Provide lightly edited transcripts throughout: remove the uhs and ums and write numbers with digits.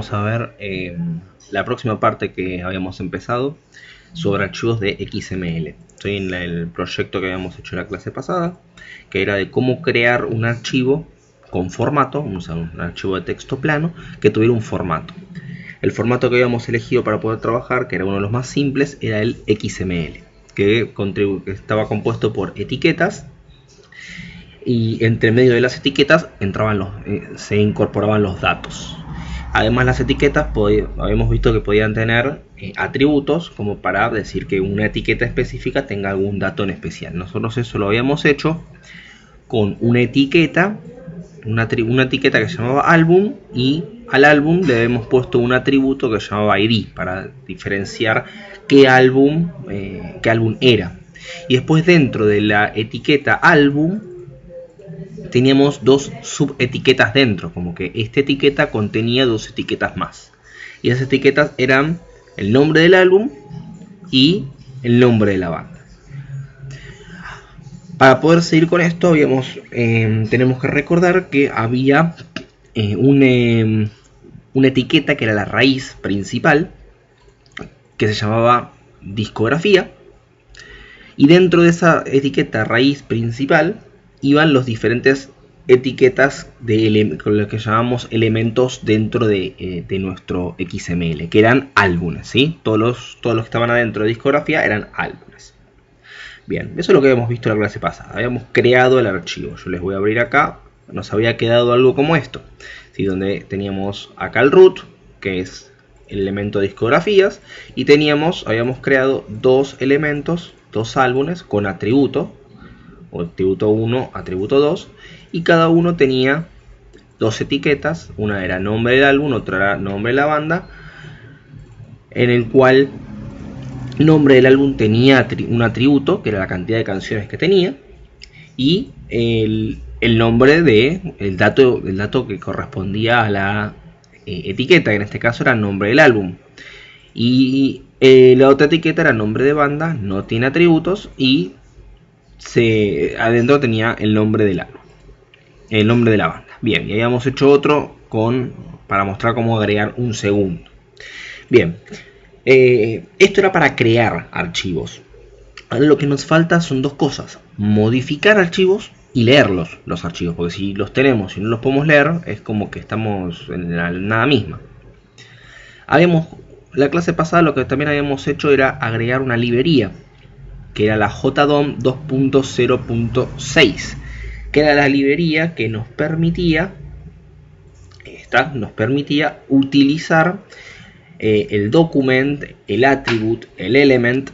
vamos a ver la próxima parte que habíamos empezado sobre archivos de XML. Estoy en el proyecto que habíamos hecho en la clase pasada, que era de cómo crear un archivo con formato, un archivo de texto plano que tuviera un formato. El formato que habíamos elegido para poder trabajar, que era uno de los más simples, era el XML, que estaba compuesto por etiquetas, y entre medio de las etiquetas se incorporaban los datos. Además, las etiquetas habíamos visto que podían tener atributos, como para decir que una etiqueta específica tenga algún dato en especial. Nosotros eso lo habíamos hecho con una etiqueta que se llamaba álbum, y al álbum le hemos puesto un atributo que se llamaba ID para diferenciar qué álbum era. Y después, dentro de la etiqueta álbum, teníamos dos subetiquetas dentro, como que esta etiqueta contenía dos etiquetas más. Y esas etiquetas eran el nombre del álbum y el nombre de la banda. Para poder seguir con esto, tenemos que recordar que había una etiqueta que era la raíz principal, que se llamaba discografía. Y dentro de esa etiqueta raíz principal iban los diferentes etiquetas con las que llamamos elementos dentro de nuestro XML, que eran álbumes, ¿sí? Todos los que estaban adentro de discografía eran álbumes. Bien, eso es lo que habíamos visto en la clase pasada. Habíamos creado el archivo. Yo les voy a abrir acá. Nos había quedado algo como esto, ¿sí? Donde teníamos acá el root, que es el elemento de discografías, y habíamos creado dos elementos, dos álbumes con atributo, o atributo 1, atributo 2, y cada uno tenía dos etiquetas. Una era nombre del álbum, otra era nombre de la banda, en el cual nombre del álbum tenía un atributo, que era la cantidad de canciones que tenía, y el nombre el dato que correspondía a la etiqueta, que en este caso era nombre del álbum. Y la otra etiqueta era nombre de banda, no tiene atributos, y adentro tenía el nombre del álbum, el nombre de la banda. Bien, y habíamos hecho otro para mostrar cómo agregar un segundo. Bien, esto era para crear archivos. Ahora lo que nos falta son dos cosas: modificar archivos y leerlos, los archivos, porque si los tenemos y no los podemos leer, es como que estamos en la nada misma. La clase pasada lo que también habíamos hecho era agregar una librería, que era la JDOM 2.0.6, que era la librería que nos permitía utilizar el document, el attribute, el element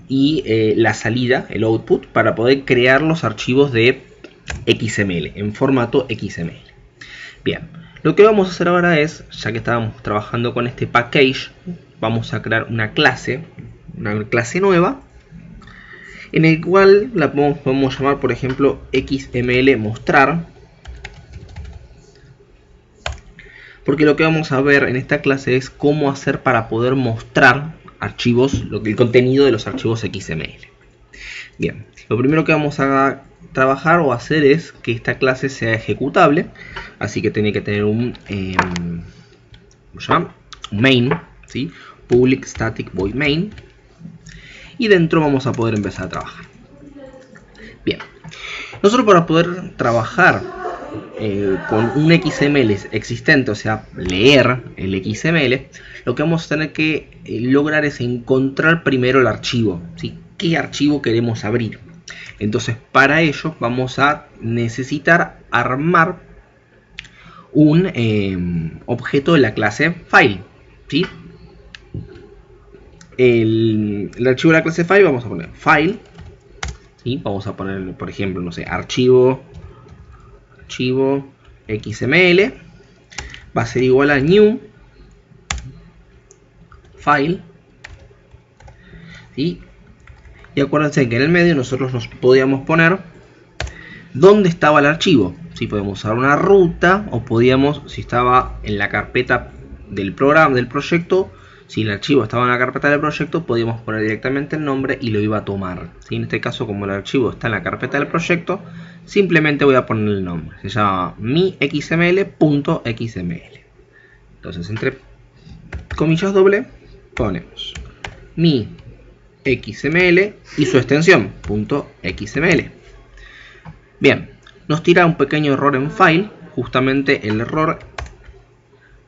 y la salida, el output, para poder crear los archivos de XML en formato XML. Bien, lo que vamos a hacer ahora es, ya que estábamos trabajando con este package, vamos a crear una clase nueva, en el cual la podemos llamar, por ejemplo, XML mostrar, porque lo que vamos a ver en esta clase es cómo hacer para poder mostrar archivos, el contenido de los archivos XML. Bien, lo primero que vamos a trabajar o hacer es que esta clase sea ejecutable, así que tiene que tener un main, ¿sí? Public static void main, y dentro vamos a poder empezar a trabajar. Bien, nosotros para poder trabajar con un XML existente, o sea, leer el XML, lo que vamos a tener que lograr es encontrar primero el archivo, ¿sí? ¿Qué archivo queremos abrir? Entonces, para ello vamos a necesitar armar un objeto de la clase file, ¿sí? El archivo de la clase file vamos a poner file, ¿sí? Vamos a poner, por ejemplo, no sé, archivo XML, va a ser igual a new file, ¿sí? Y acuérdense que en el medio nosotros nos podíamos poner dónde estaba el archivo. Si podemos usar una ruta, o podíamos, si estaba en la carpeta del programa, del proyecto, si el archivo estaba en la carpeta del proyecto, podíamos poner directamente el nombre y lo iba a tomar, ¿sí? En este caso, como el archivo está en la carpeta del proyecto, simplemente voy a poner el nombre. Se llama mi xml.xml. Entonces entre comillas doble ponemos mi XML y su extensión .xml. Bien, nos tira un pequeño error en file, justamente el error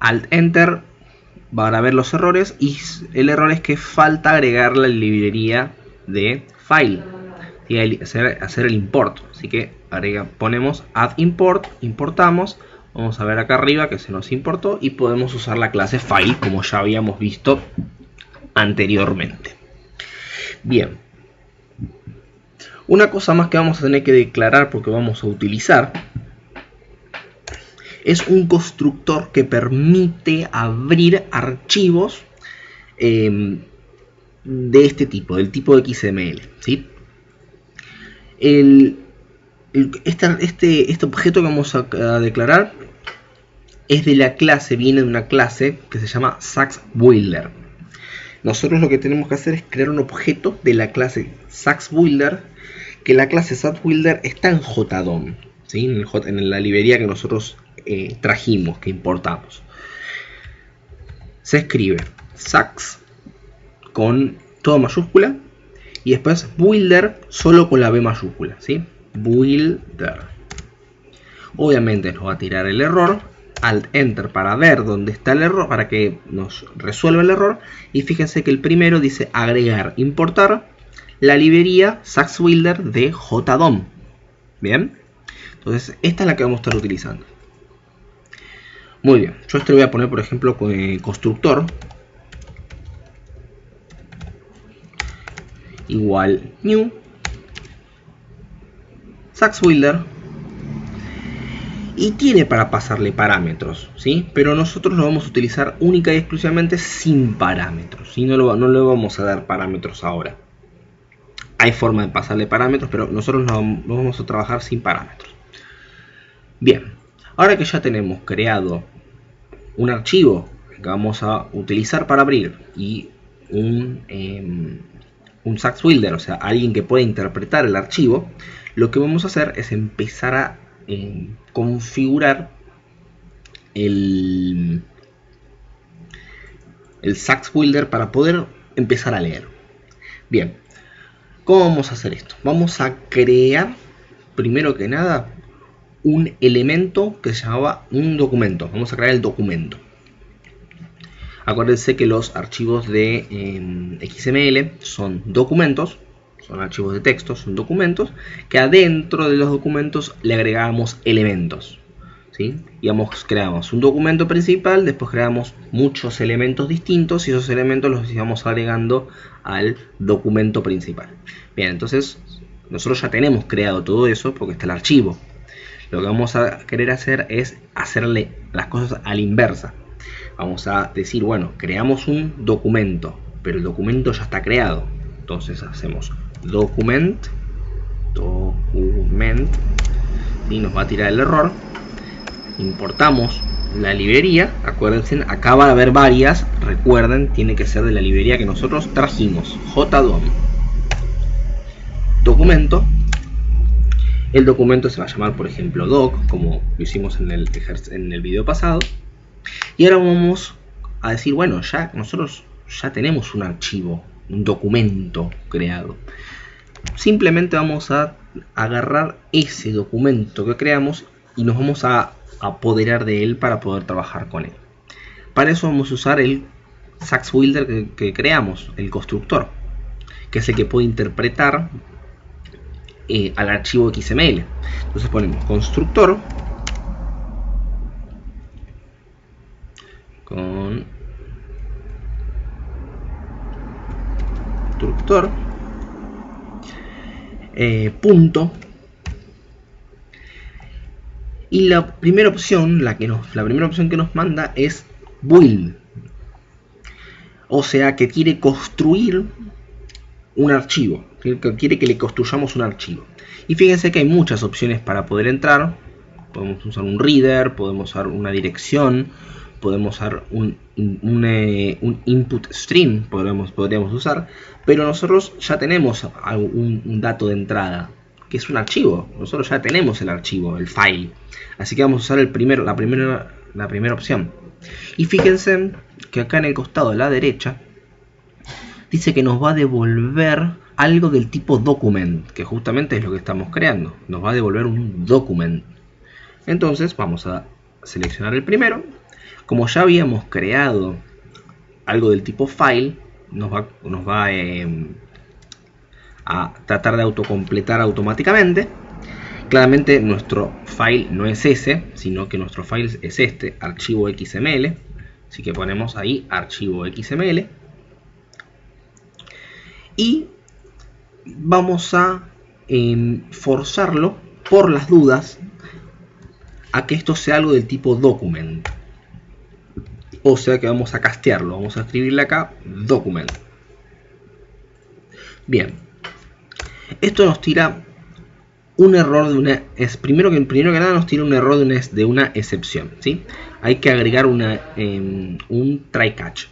Alt Enter para ver los errores, y el error es que falta agregar la librería de file y hacer el import. Así que ponemos add import, importamos. Vamos a ver acá arriba que se nos importó y podemos usar la clase file como ya habíamos visto anteriormente. Bien, una cosa más que vamos a tener que declarar porque vamos a utilizar es un constructor que permite abrir archivos de este tipo, del tipo XML, ¿sí? Este objeto que vamos a declarar es de la clase, viene de una clase que se llama SaxBuilder. Nosotros lo que tenemos que hacer es crear un objeto de la clase SaxBuilder, que la clase SaxBuilder está en JDOM, ¿sí? En la librería que nosotros trajimos, que importamos. Se escribe Sax con todo mayúscula y después Builder solo con la B mayúscula, ¿sí? Builder. Obviamente nos va a tirar el error. Alt Enter para ver dónde está el error, para que nos resuelva el error. Y fíjense que el primero dice agregar, importar la librería SaxBuilder de JDOM. Bien, entonces esta es la que vamos a estar utilizando. Muy bien, yo esto lo voy a poner por ejemplo con el constructor igual new SaxBuilder, y tiene para pasarle parámetros, ¿sí? Pero nosotros lo vamos a utilizar única y exclusivamente sin parámetros, ¿sí? No le vamos a dar parámetros ahora. Hay forma de pasarle parámetros, pero nosotros no vamos a trabajar sin parámetros. Bien, ahora que ya tenemos creado un archivo que vamos a utilizar para abrir y un SaxBuilder, o sea, alguien que pueda interpretar el archivo, lo que vamos a hacer es empezar a configurar el SaxBuilder para poder empezar a leer. Bien, ¿cómo vamos a hacer esto? Vamos a crear, primero que nada, un elemento que se llamaba un documento. Vamos a crear el documento. Acuérdense que los archivos de XML son documentos, son archivos de texto, son documentos, que adentro de los documentos le agregamos elementos, ¿sí? Creamos un documento principal, después creamos muchos elementos distintos y esos elementos los íbamos agregando al documento principal. Bien, entonces nosotros ya tenemos creado todo eso porque está el archivo. Lo que vamos a querer hacer es hacerle las cosas a la inversa. Vamos a decir, bueno, creamos un documento, pero el documento ya está creado. Entonces hacemos document, y nos va a tirar el error. Importamos la librería. Acuérdense, acá va a haber varias. Recuerden, tiene que ser de la librería que nosotros trajimos, JDOM. Documento. El documento se va a llamar, por ejemplo, doc, como lo hicimos en el video pasado. Y ahora vamos a decir, bueno, nosotros ya tenemos un archivo, un documento creado. Simplemente vamos a agarrar ese documento que creamos y nos vamos a apoderar de él para poder trabajar con él. Para eso vamos a usar el SaxBuilder que creamos, el constructor, que es el que puede interpretar al archivo XML. Entonces ponemos constructor punto, y la primera opción que nos manda es build, o sea que quiere construir un archivo, quiere que le construyamos un archivo. Y fíjense que hay muchas opciones para poder entrar. Podemos usar un reader, podemos usar una dirección, podemos usar un input stream, podríamos usar, pero nosotros ya tenemos un dato de entrada, que es un archivo. Nosotros ya tenemos el archivo, el file, así que vamos a usar la primera opción. Y fíjense que acá en el costado de la derecha dice que nos va a devolver algo del tipo document, que justamente es lo que estamos creando. Nos va a devolver un document. Entonces vamos a seleccionar el primero. Como ya habíamos creado algo del tipo file, nos va a tratar de autocompletar automáticamente. Claramente nuestro file no es ese, sino que nuestro file es este, archivo XML. Así que ponemos ahí archivo XML. Y vamos a forzarlo por las dudas a que esto sea algo del tipo document. O sea que vamos a castearlo, vamos a escribirle acá document. Bien, esto nos tira un error de una... primero que nada nos tira un error de una excepción, ¿sí? Hay que agregar un try catch.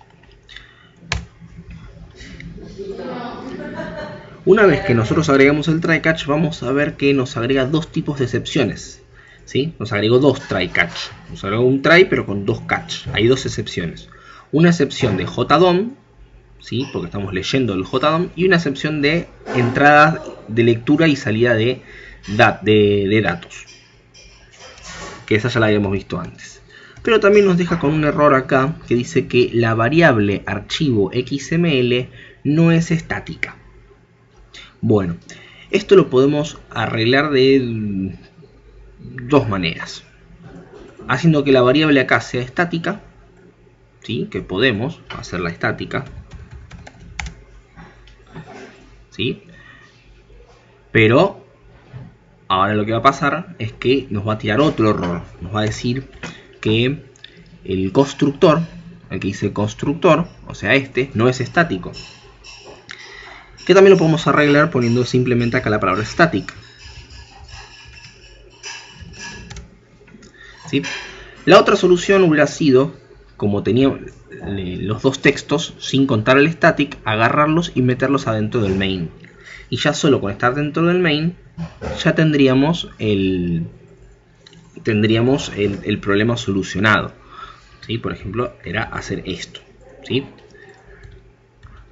Una vez que nosotros agregamos el try catch, vamos a ver que nos agrega dos tipos de excepciones, ¿sí? Nos agregó dos try catch. Nos agregó un try pero con dos catch. Hay dos excepciones. Una excepción de JDOM, ¿sí? Porque estamos leyendo el JDOM, y una excepción de entrada de lectura y salida de datos, que esa ya la habíamos visto antes. Pero también nos deja con un error acá que dice que la variable archivo XML no es estática. Bueno, esto lo podemos arreglar de dos maneras. Haciendo que la variable acá sea estática, ¿sí? Que podemos hacerla estática, ¿sí? Pero ahora lo que va a pasar es que nos va a tirar otro error. Nos va a decir que el constructor, el que dice constructor, o sea este, no es estático. Que también lo podemos arreglar poniendo simplemente acá la palabra static. ¿Sí? La otra solución hubiera sido, como tenía los dos textos, sin contar el static, agarrarlos y meterlos adentro del main. Y ya solo con estar dentro del main, ya tendríamos el problema solucionado. ¿Sí? Por ejemplo, era hacer esto. ¿Sí?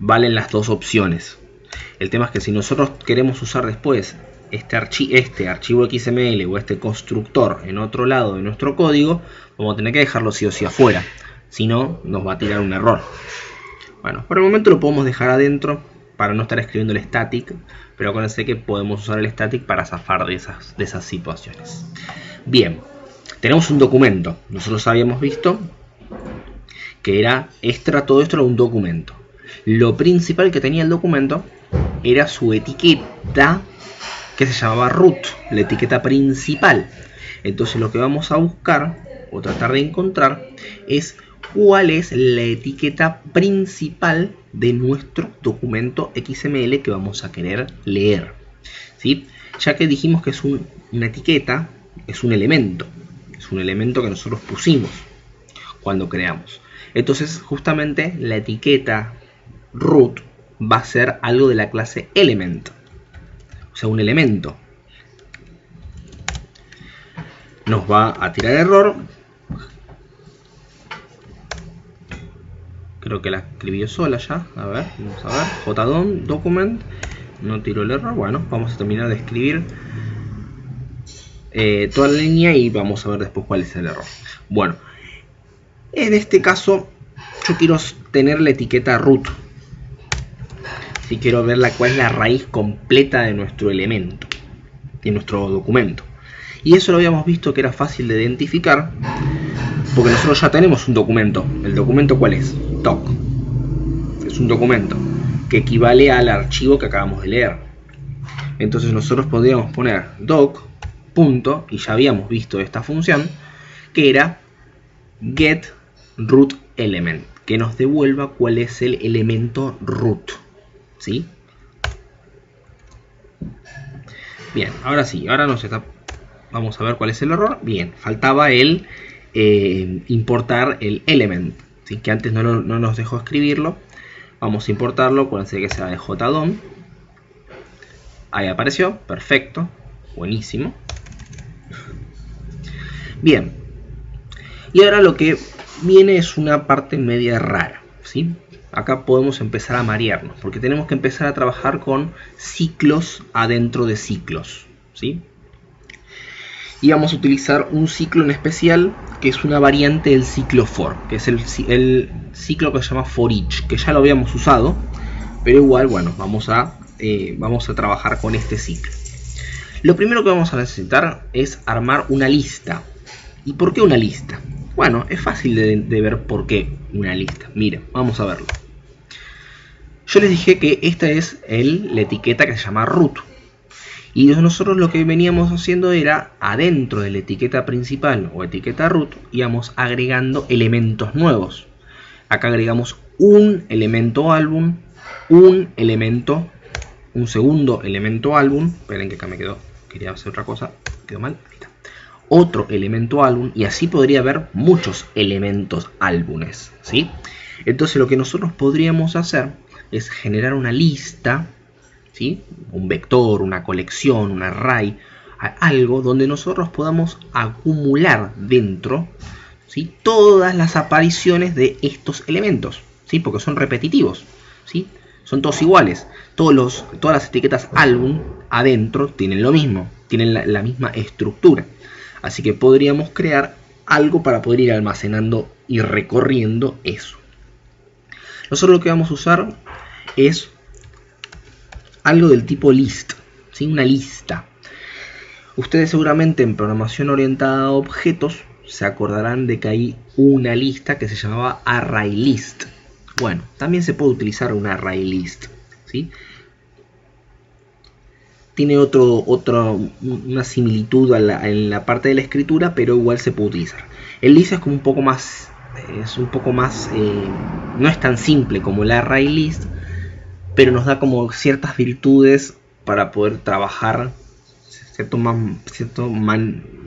Valen las dos opciones. El tema es que si nosotros queremos usar después este archivo XML o este constructor en otro lado de nuestro código, vamos a tener que dejarlo sí o sí afuera. Si no, nos va a tirar un error. Bueno, por el momento lo podemos dejar adentro para no estar escribiendo el static, pero acuérdense que podemos usar el static para zafar de esas situaciones. Bien, tenemos un documento. Nosotros habíamos visto que todo esto era un documento. Lo principal que tenía el documento era su etiqueta, que se llamaba root, la etiqueta principal. Entonces lo que vamos a buscar o tratar de encontrar es cuál es la etiqueta principal de nuestro documento XML que vamos a querer leer, ¿sí? Ya que dijimos que es una etiqueta, es un elemento que nosotros pusimos cuando creamos. Entonces justamente la etiqueta root va a ser algo de la clase element, o sea, un elemento. Nos va a tirar error. Creo que la escribió sola ya. A ver, vamos a ver. JDOM, document. No tiró el error. Bueno, vamos a terminar de escribir toda la línea y vamos a ver después cuál es el error. Bueno, en este caso yo quiero tener la etiqueta root. Si quiero ver cuál es la raíz completa de nuestro elemento, de nuestro documento. Y eso lo habíamos visto que era fácil de identificar, porque nosotros ya tenemos un documento. ¿El documento cuál es? Doc. Es un documento que equivale al archivo que acabamos de leer. Entonces nosotros podríamos poner doc, punto, y ya habíamos visto esta función, que era get root element, que nos devuelva cuál es el elemento root. ¿Sí? Bien, ahora sí, vamos a ver cuál es el error. Bien, faltaba el importar el element, ¿sí? Que antes no nos dejó escribirlo. Vamos a importarlo, acuérdense que sea de JDOM. Ahí apareció, perfecto, buenísimo. Bien, y ahora lo que viene es una parte media rara, ¿sí? Acá podemos empezar a marearnos, porque tenemos que empezar a trabajar con ciclos adentro de ciclos, ¿sí? Y vamos a utilizar un ciclo en especial, que es una variante del ciclo for, que es el ciclo que se llama for each, que ya lo habíamos usado, pero igual, bueno, vamos a trabajar con este ciclo. Lo primero que vamos a necesitar es armar una lista. ¿Y por qué una lista? Bueno, es fácil de ver por qué una lista. Miren, vamos a verlo. Yo les dije que esta es la etiqueta que se llama root. Y nosotros lo que veníamos haciendo era, adentro de la etiqueta principal o etiqueta root, íbamos agregando elementos nuevos. Acá agregamos un elemento álbum, un segundo elemento álbum. Esperen que acá me quedó, quería hacer otra cosa, quedó mal. Ahí está. Otro elemento álbum, y así podría haber muchos elementos álbumes, ¿sí? Entonces lo que nosotros podríamos hacer es generar una lista, ¿sí? Un vector, una colección, un array, algo donde nosotros podamos acumular dentro, ¿sí? Todas las apariciones de estos elementos, ¿sí? Porque son repetitivos, ¿sí? Son todos iguales. Todas las etiquetas álbum adentro tienen lo mismo, tienen la misma estructura. Así que podríamos crear algo para poder ir almacenando y recorriendo eso. Nosotros lo que vamos a usar es algo del tipo list, ¿sí? Una lista. Ustedes seguramente en programación orientada a objetos se acordarán de que hay una lista que se llamaba ArrayList. Bueno, también se puede utilizar una ArrayList, ¿sí? Tiene una similitud en la parte de la escritura, pero igual se puede utilizar. El list es como un poco más, no es tan simple como el ArrayList, pero nos da como ciertas virtudes para poder trabajar,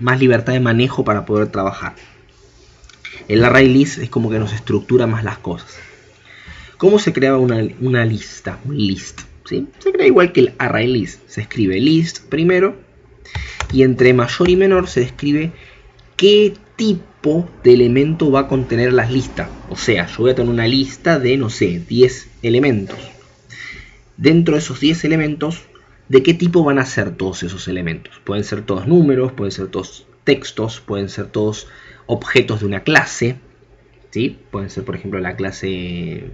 más libertad de manejo para poder trabajar. El ArrayList es como que nos estructura más las cosas. ¿Cómo se creaba una lista? Un list, ¿sí? Se crea igual que el ArrayList. Se escribe list primero y entre mayor y menor se describe qué tipo de elemento va a contener las listas. O sea, yo voy a tener una lista de, no sé, 10 elementos. Dentro de esos 10 elementos, ¿de qué tipo van a ser todos esos elementos? Pueden ser todos números, pueden ser todos textos, pueden ser todos objetos de una clase, ¿sí? Pueden ser, por ejemplo, una clase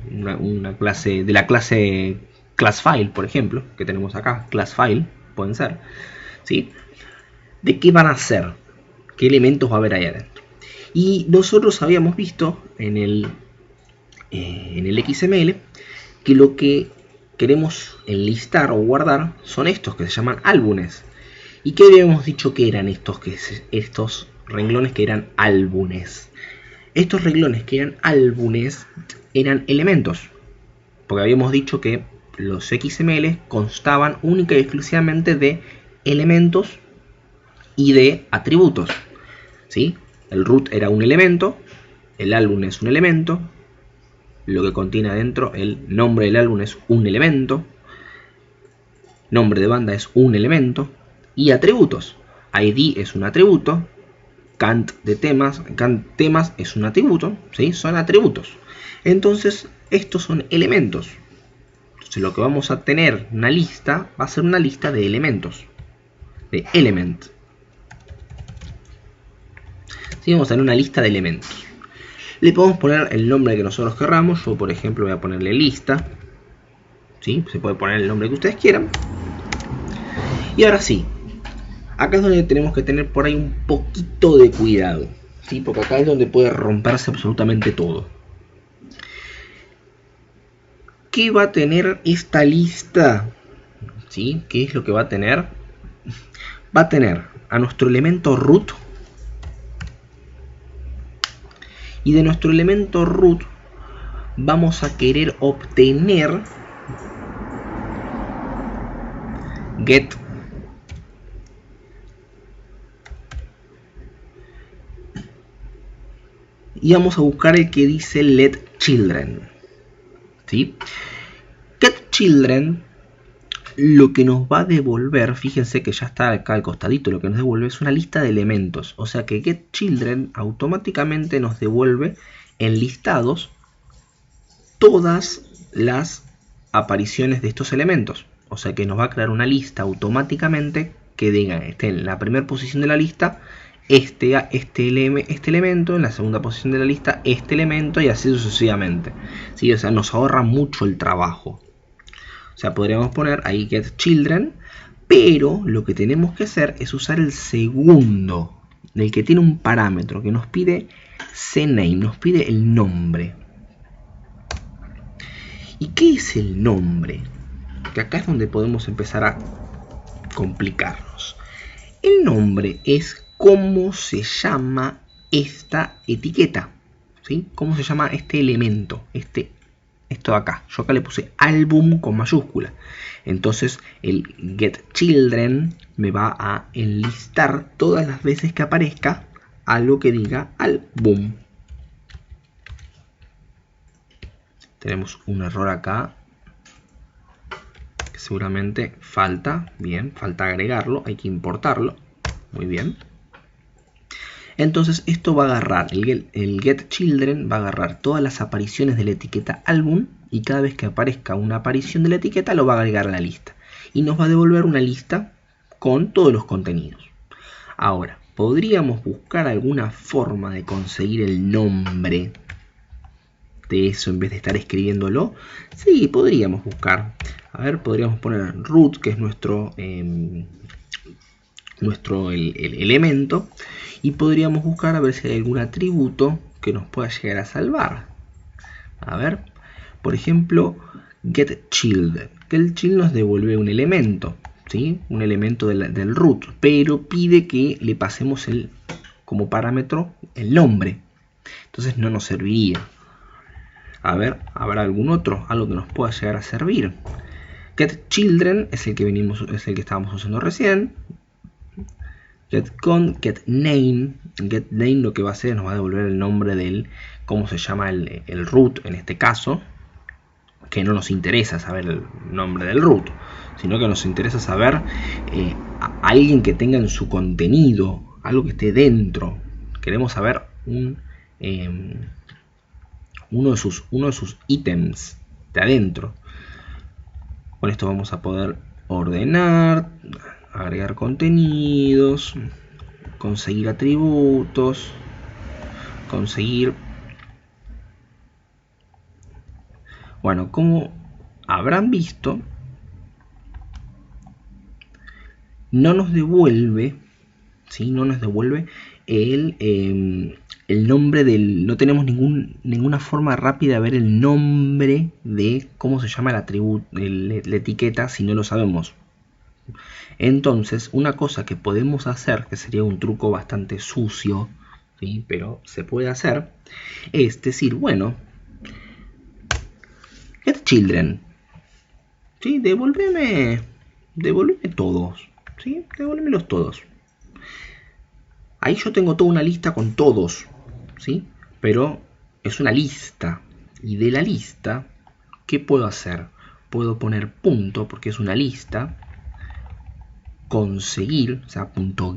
de la clase ClassFile, por ejemplo, que tenemos acá, ClassFile, pueden ser, ¿sí? ¿De qué van a ser? ¿Qué elementos va a haber ahí adentro? Y nosotros habíamos visto en el XML que lo que queremos enlistar o guardar son estos que se llaman álbumes. ¿Y qué habíamos dicho que eran estos renglones que eran álbumes? Estos renglones que eran álbumes eran elementos, porque habíamos dicho que los XML constaban única y exclusivamente de elementos y de atributos, ¿sí? El root era un elemento, el álbum es un elemento, lo que contiene adentro, el nombre del álbum es un elemento, nombre de banda es un elemento, y atributos, ID es un atributo, cant temas es un atributo, ¿sí? Son atributos. Entonces estos son elementos. Entonces lo que vamos a tener, una lista, va a ser una lista de elementos, de element. ¿Sí? Vamos a tener una lista de elementos. Le podemos poner el nombre que nosotros queramos. Yo, por ejemplo, voy a ponerle lista, ¿sí? Se puede poner el nombre que ustedes quieran. Y ahora sí, acá es donde tenemos que tener por ahí un poquito de cuidado, ¿sí? Porque acá es donde puede romperse absolutamente todo. ¿Qué va a tener esta lista? ¿Sí? ¿Qué es lo que va a tener? Va a tener a nuestro elemento root. Y de nuestro elemento root vamos a querer obtener get y vamos a buscar el que dice let children, ¿sí? Get children lo que nos va a devolver, fíjense que ya está acá al costadito, lo que nos devuelve es una lista de elementos, o sea que get children automáticamente nos devuelve enlistados todas las apariciones de estos elementos. O sea que nos va a crear una lista automáticamente que diga, esté en la primera posición de la lista este elemento, en la segunda posición de la lista este elemento, y así sucesivamente. ¿Sí? O sea, nos ahorra mucho el trabajo. O sea, podríamos poner ahí getChildren, pero lo que tenemos que hacer es usar el segundo, del que tiene un parámetro que nos pide cname, nos pide el nombre. ¿Y qué es el nombre? Que acá es donde podemos empezar a complicarnos. El nombre es cómo se llama esta etiqueta, ¿sí? Cómo se llama este elemento, esto de acá. Yo acá le puse álbum con mayúscula. Entonces el getChildren me va a enlistar todas las veces que aparezca algo que diga álbum. Tenemos un error acá que seguramente falta agregarlo, hay que importarlo. Muy bien. Entonces esto va a agarrar, el getChildren va a agarrar todas las apariciones de la etiqueta álbum, y cada vez que aparezca una aparición de la etiqueta lo va a agregar a la lista. Y nos va a devolver una lista con todos los contenidos. Ahora, ¿podríamos buscar alguna forma de conseguir el nombre de eso en vez de estar escribiéndolo? Sí, podríamos buscar. A ver, podríamos poner root, que es nuestro elemento, y podríamos buscar a ver si hay algún atributo que nos pueda llegar a salvar. A ver, por ejemplo, getChild. GetChild nos devuelve un elemento, ¿sí? Un elemento del root, pero pide que le pasemos como parámetro el nombre. Entonces no nos serviría. A ver, ¿habrá algún otro? Algo que nos pueda llegar a servir. getChildren es el que estábamos usando recién. getName lo que va a hacer es nos va a devolver el nombre del cómo se llama el root en este caso, que no nos interesa saber el nombre del root, sino que nos interesa saber a alguien que tenga en su contenido algo que esté dentro. Queremos saber uno de sus ítems de adentro. Con esto vamos a poder ordenar, agregar contenidos, conseguir atributos, conseguir... Bueno, como habrán visto, no nos devuelve, ¿sí? No nos devuelve el nombre del... No tenemos ninguna forma rápida de ver el nombre de cómo se llama el atributo, la etiqueta, si no lo sabemos. Entonces, una cosa que podemos hacer, que sería un truco bastante sucio, ¿sí? Pero se puede hacer, es decir, bueno, getChildren, ¿sí? Devuélveme todos, ¿sí? Devuélvemelos todos. Ahí yo tengo toda una lista con todos, ¿sí? Pero es una lista, y de la lista, ¿qué puedo hacer? Puedo poner punto, porque es una lista, conseguir, o sea,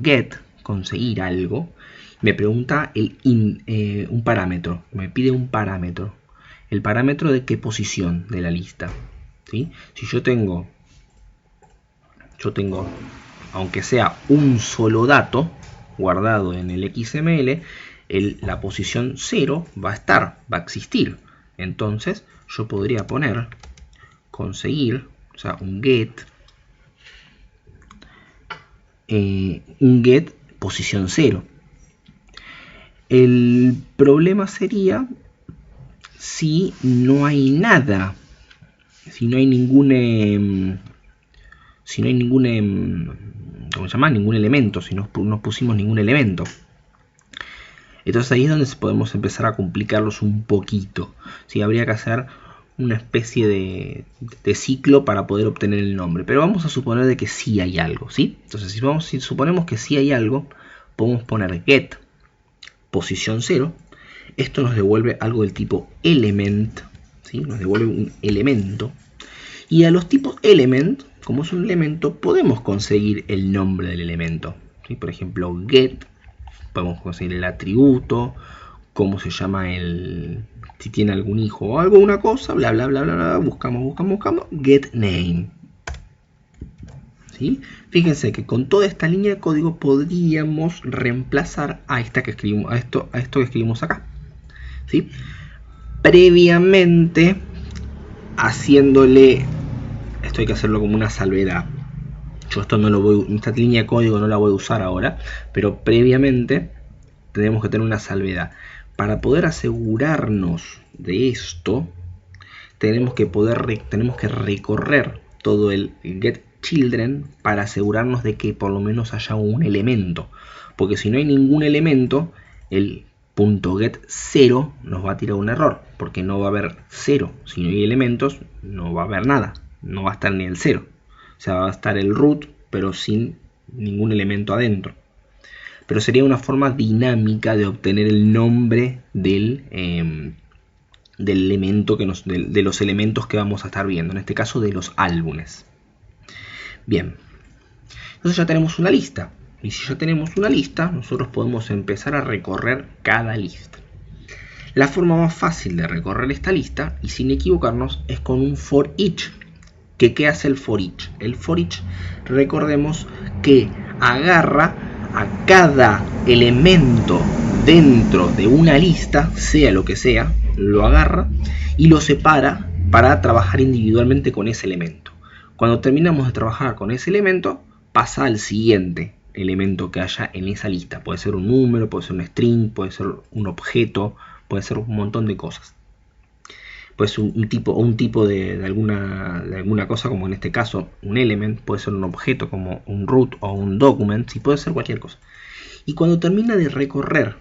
.get, conseguir algo. Me pregunta un parámetro, me pide un parámetro. ¿El parámetro de qué posición de la lista? ¿Sí? Si yo tengo, aunque sea un solo dato guardado en el XML, la posición 0 va a existir. Entonces yo podría poner conseguir, o sea, un get posición 0. El problema sería si no hay nada, si no hay ningún ¿cómo se llama? Ningún elemento, si no pusimos ningún elemento. Entonces ahí es donde podemos empezar a complicarlos un poquito. ¿Sí? Habría que hacer una especie de ciclo para poder obtener el nombre. Pero vamos a suponer de que sí hay algo, ¿sí? Entonces si suponemos que sí hay algo, podemos poner get posición 0. Esto nos devuelve algo del tipo element, ¿sí? Nos devuelve un elemento. Y a los tipos element, como es un elemento, podemos conseguir el nombre del elemento, ¿sí? Por ejemplo, get, podemos conseguir el atributo, cómo se llama si tiene algún hijo o algo, una cosa, bla bla bla bla bla, buscamos, get name. ¿Sí? Fíjense que con toda esta línea de código podríamos reemplazar a esta que escribimos, a esto que escribimos acá. ¿Sí? Previamente haciéndole, esto hay que hacerlo como una salvedad. Yo esto no lo voy, esta línea de código no la voy a usar ahora, pero previamente tenemos que tener una salvedad. Para poder asegurarnos de esto, tenemos que recorrer todo el getChildren para asegurarnos de que por lo menos haya un elemento. Porque si no hay ningún elemento, el .get0 nos va a tirar un error, porque no va a haber 0. Si no hay elementos, no va a haber nada. No va a estar ni el 0. O sea, va a estar el root, pero sin ningún elemento adentro. Pero sería una forma dinámica de obtener el nombre del elemento de los elementos que vamos a estar viendo, en este caso de los álbumes. Bien, entonces ya tenemos una lista. Y si ya tenemos una lista, nosotros podemos empezar a recorrer cada lista. La forma más fácil de recorrer esta lista, y sin equivocarnos, es con un for each. ¿Qué hace el for each? El for each, recordemos que agarra a cada elemento dentro de una lista, sea lo que sea, lo agarra y lo separa para trabajar individualmente con ese elemento. Cuando terminamos de trabajar con ese elemento, pasa al siguiente elemento que haya en esa lista. Puede ser un número, puede ser un string, puede ser un objeto, puede ser un montón de cosas. Puede ser un tipo de alguna cosa, como en este caso un element, puede ser un objeto como un root o un document, y puede ser cualquier cosa. Y cuando termina de recorrer,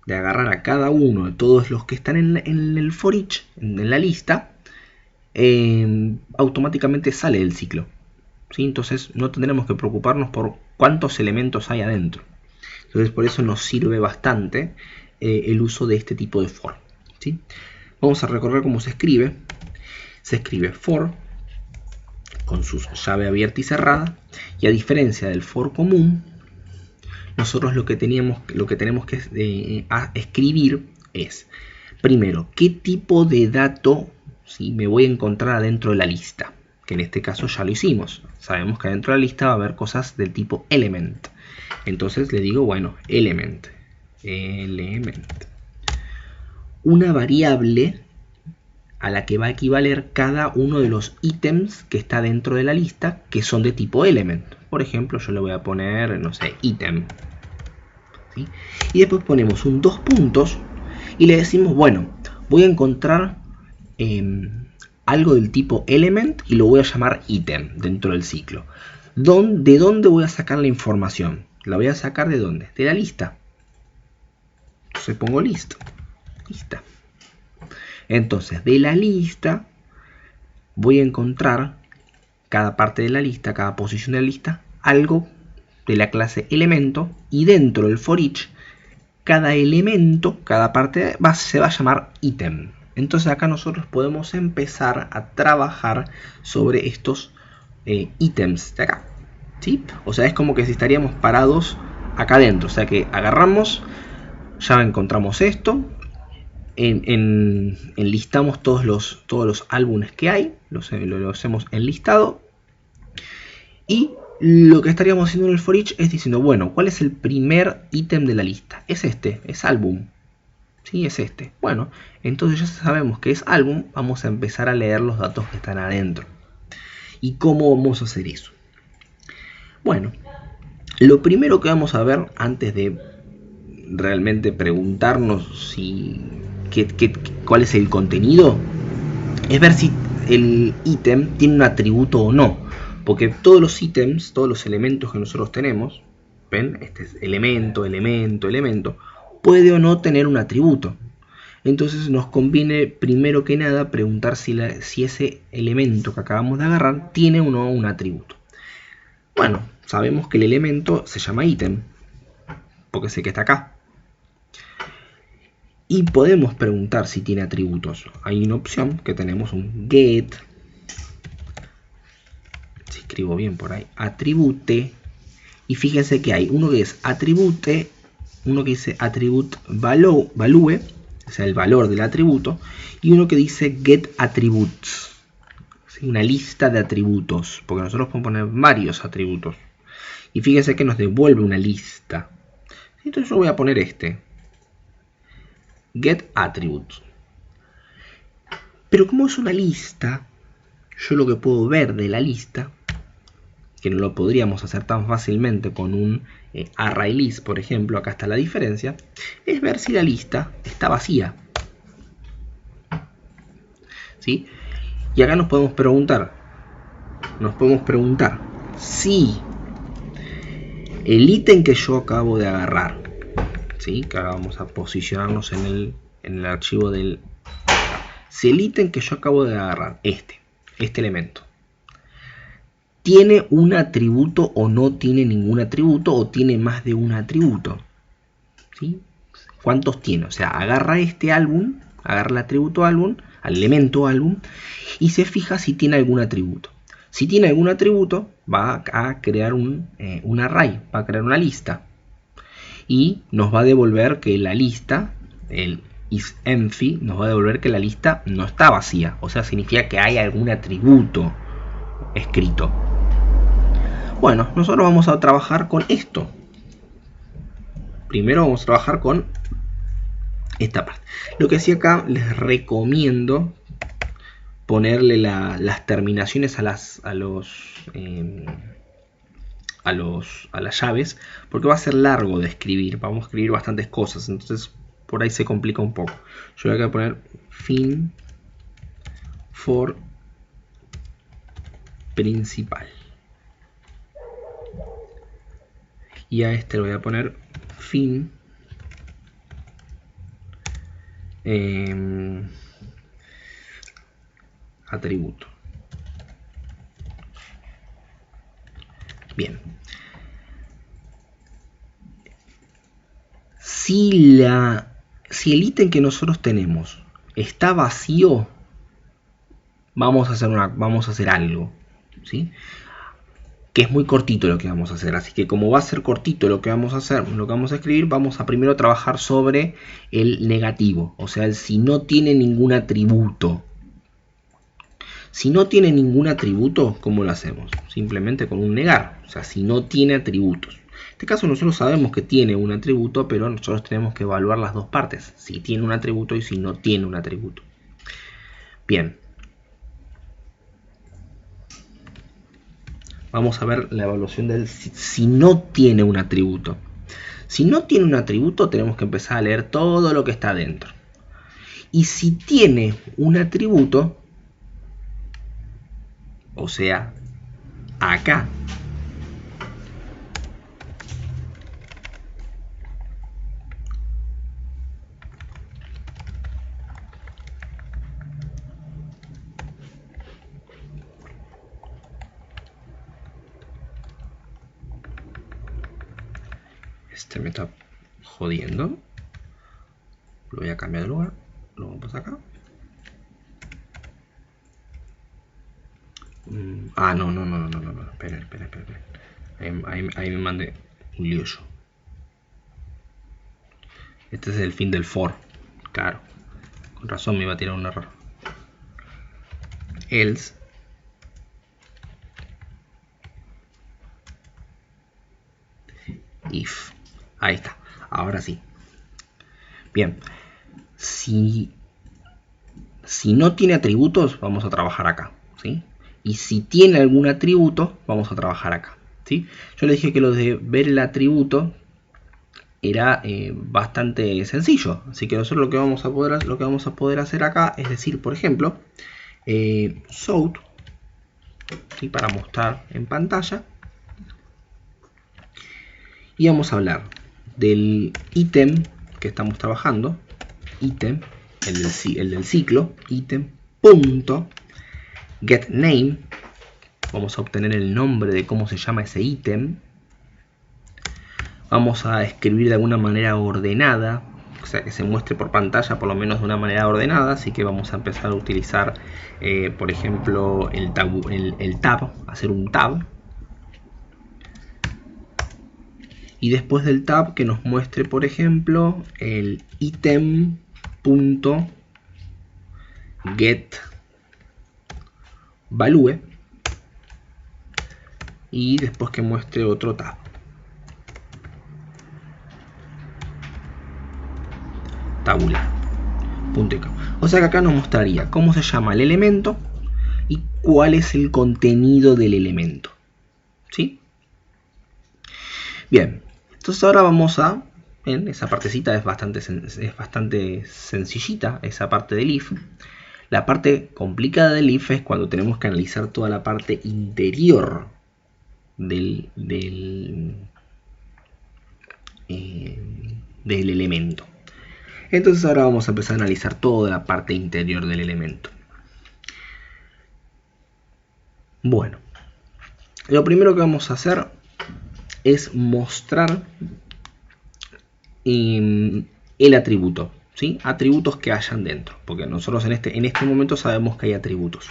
de agarrar a cada uno de todos los que están en el for each, en la lista, automáticamente sale del ciclo. ¿Sí? Entonces no tendremos que preocuparnos por cuántos elementos hay adentro. Entonces por eso nos sirve bastante el uso de este tipo de for. ¿Sí? Vamos a recorrer cómo se escribe. Se escribe for con su llave abierta y cerrada. Y a diferencia del for común, nosotros lo que tenemos que escribir es, primero, qué tipo de dato, ¿sí?, me voy a encontrar adentro de la lista. Que en este caso ya lo hicimos. Sabemos que adentro de la lista va a haber cosas del tipo element. Entonces le digo, bueno, element. Una variable a la que va a equivaler cada uno de los ítems que está dentro de la lista, que son de tipo element. Por ejemplo, yo le voy a poner, no sé, ítem. ¿Sí? Y después ponemos un 2 puntos y le decimos, bueno, voy a encontrar algo del tipo element y lo voy a llamar ítem dentro del ciclo. ¿De dónde voy a sacar la información? ¿La voy a sacar de dónde? De la lista. Entonces pongo lista. Entonces de la lista voy a encontrar cada parte de la lista, cada posición de la lista, algo de la clase elemento, y dentro del for each cada elemento, cada parte se va a llamar ítem. Entonces acá nosotros podemos empezar a trabajar sobre estos ítems de acá, ¿sí? O sea, es como que si estaríamos parados acá adentro. O sea que agarramos, ya encontramos esto, enlistamos todos los álbumes que hay, los hemos enlistado, y lo que estaríamos haciendo en el for each es diciendo, bueno, ¿cuál es el primer ítem de la lista? Es este, es álbum. Sí, es este. Bueno, entonces ya sabemos que es álbum, vamos a empezar a leer los datos que están adentro. ¿Y cómo vamos a hacer eso? Bueno, lo primero que vamos a ver antes de realmente preguntarnos cuál es el contenido, es ver si el ítem tiene un atributo o no. Porque todos los ítems, todos los elementos que nosotros tenemos, ¿ven? Este es elemento, puede o no tener un atributo. Entonces nos conviene primero que nada preguntar si ese elemento que acabamos de agarrar tiene o no un atributo. Bueno, sabemos que el elemento se llama ítem, porque sé que está acá. Y podemos preguntar si tiene atributos. Hay una opción que tenemos, un get, si escribo bien por ahí, attribute. Y fíjense que hay uno que es attribute, uno que dice attribute value o sea, el valor del atributo, y uno que dice get attributes, ¿sí? Una lista de atributos, porque nosotros podemos poner varios atributos. Y fíjense que nos devuelve una lista. Entonces yo voy a poner get attributes. Pero como es una lista, yo lo que puedo ver de la lista, que no lo podríamos hacer tan fácilmente con un ArrayList, por ejemplo, acá está la diferencia, es ver si la lista está vacía. ¿Sí? Y acá nos podemos preguntar si el ítem que yo acabo de agarrar, ¿sí? Que ahora vamos a posicionarnos en el archivo del... Si el ítem que yo acabo de agarrar, este elemento, ¿tiene un atributo o no tiene ningún atributo o tiene más de un atributo? ¿Sí? ¿Cuántos tiene? O sea, agarra este álbum, agarra el atributo álbum, al elemento álbum, y se fija si tiene algún atributo. Si tiene algún atributo, va a crear un array, va a crear una lista. Y nos va a devolver que la lista, el isEmpty, nos va a devolver que la lista no está vacía. O sea, significa que hay algún atributo escrito. Bueno, nosotros vamos a trabajar con esto. Primero vamos a trabajar con esta parte. Lo que sí acá les recomiendo ponerle las terminaciones a las llaves, porque va a ser largo de escribir. Vamos a escribir bastantes cosas, entonces por ahí se complica un poco. Yo voy a poner fin for principal. Y a este le voy a poner fin atributo. Bien. Si el ítem que nosotros tenemos está vacío, vamos a hacer algo, ¿sí? Que es muy cortito lo que vamos a hacer, así que como va a ser cortito lo que vamos a hacer, lo que vamos a escribir, vamos a primero trabajar sobre el negativo, o sea, el si no tiene ningún atributo. Si no tiene ningún atributo, ¿cómo lo hacemos? Simplemente con un negar, o sea, si no tiene atributos. En este caso nosotros sabemos que tiene un atributo, pero nosotros tenemos que evaluar las dos partes, si tiene un atributo y si no tiene un atributo. Bien. Vamos a ver la evaluación del si no tiene un atributo. Si no tiene un atributo, tenemos que empezar a leer todo lo que está dentro. Y si tiene un atributo, o sea, acá, este me está jodiendo. Lo voy a cambiar de lugar. Lo vamos acá. Ah, no. Espera. Ahí me mandé un lío yo. Este es el fin del for. Claro. Con razón me iba a tirar un error. Else. If. Ahí está. Ahora sí. Bien. Si no tiene atributos, vamos a trabajar acá, ¿sí? Y si tiene algún atributo, vamos a trabajar acá, ¿sí? Yo le dije que lo de ver el atributo era bastante sencillo, así que nosotros lo que vamos a poder hacer acá es decir, por ejemplo, show, ¿sí? Para mostrar en pantalla, y vamos a hablar del ítem que estamos trabajando, ítem, el del ciclo, ítem.getName. Vamos a obtener el nombre de cómo se llama ese ítem. Vamos a escribir de alguna manera ordenada, o sea que se muestre por pantalla por lo menos de una manera ordenada. Así que vamos a empezar a utilizar, por ejemplo, el tab, hacer un tab. Y después del tab que nos muestre, por ejemplo, el ítem punto get value y después que muestre otro tab. Tabular. O sea que acá nos mostraría cómo se llama el elemento y cuál es el contenido del elemento. ¿Sí? Bien, entonces ahora vamos a... Bien, esa partecita es bastante sencillita, esa parte del if. La parte complicada del if es cuando tenemos que analizar toda la parte interior del elemento. Entonces ahora vamos a empezar a analizar toda la parte interior del elemento. Bueno, lo primero que vamos a hacer es mostrar el atributo, ¿sí? Atributos que hayan dentro, porque nosotros en este momento sabemos que hay atributos.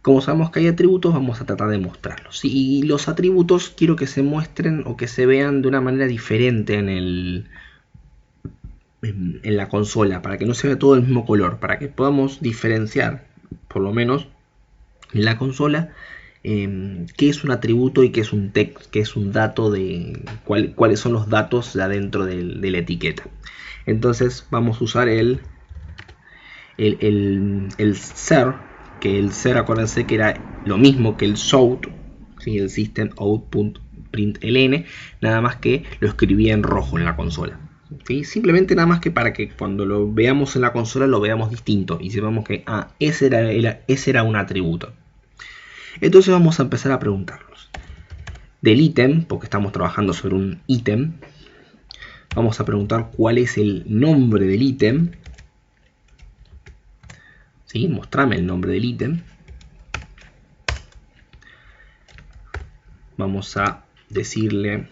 Como sabemos que hay atributos, vamos a tratar de mostrarlos. Y los atributos quiero que se muestren o que se vean de una manera diferente en la consola, para que no se vea todo el mismo color, para que podamos diferenciar, por lo menos en la consola, qué es un atributo y qué es un text, qué es un dato, de cuáles son los datos de adentro de la etiqueta. Entonces vamos a usar el ser, que el ser, acuérdense que era lo mismo que el shout, ¿sí? El system out.println, nada más que lo escribía en rojo en la consola. ¿Sí? Simplemente nada más que para que cuando lo veamos en la consola lo veamos distinto y sepamos que ese era un atributo. Entonces vamos a empezar a preguntarnos. Del ítem, porque estamos trabajando sobre un ítem, vamos a preguntar cuál es el nombre del ítem. ¿Sí? Mostrame el nombre del ítem. Vamos a decirle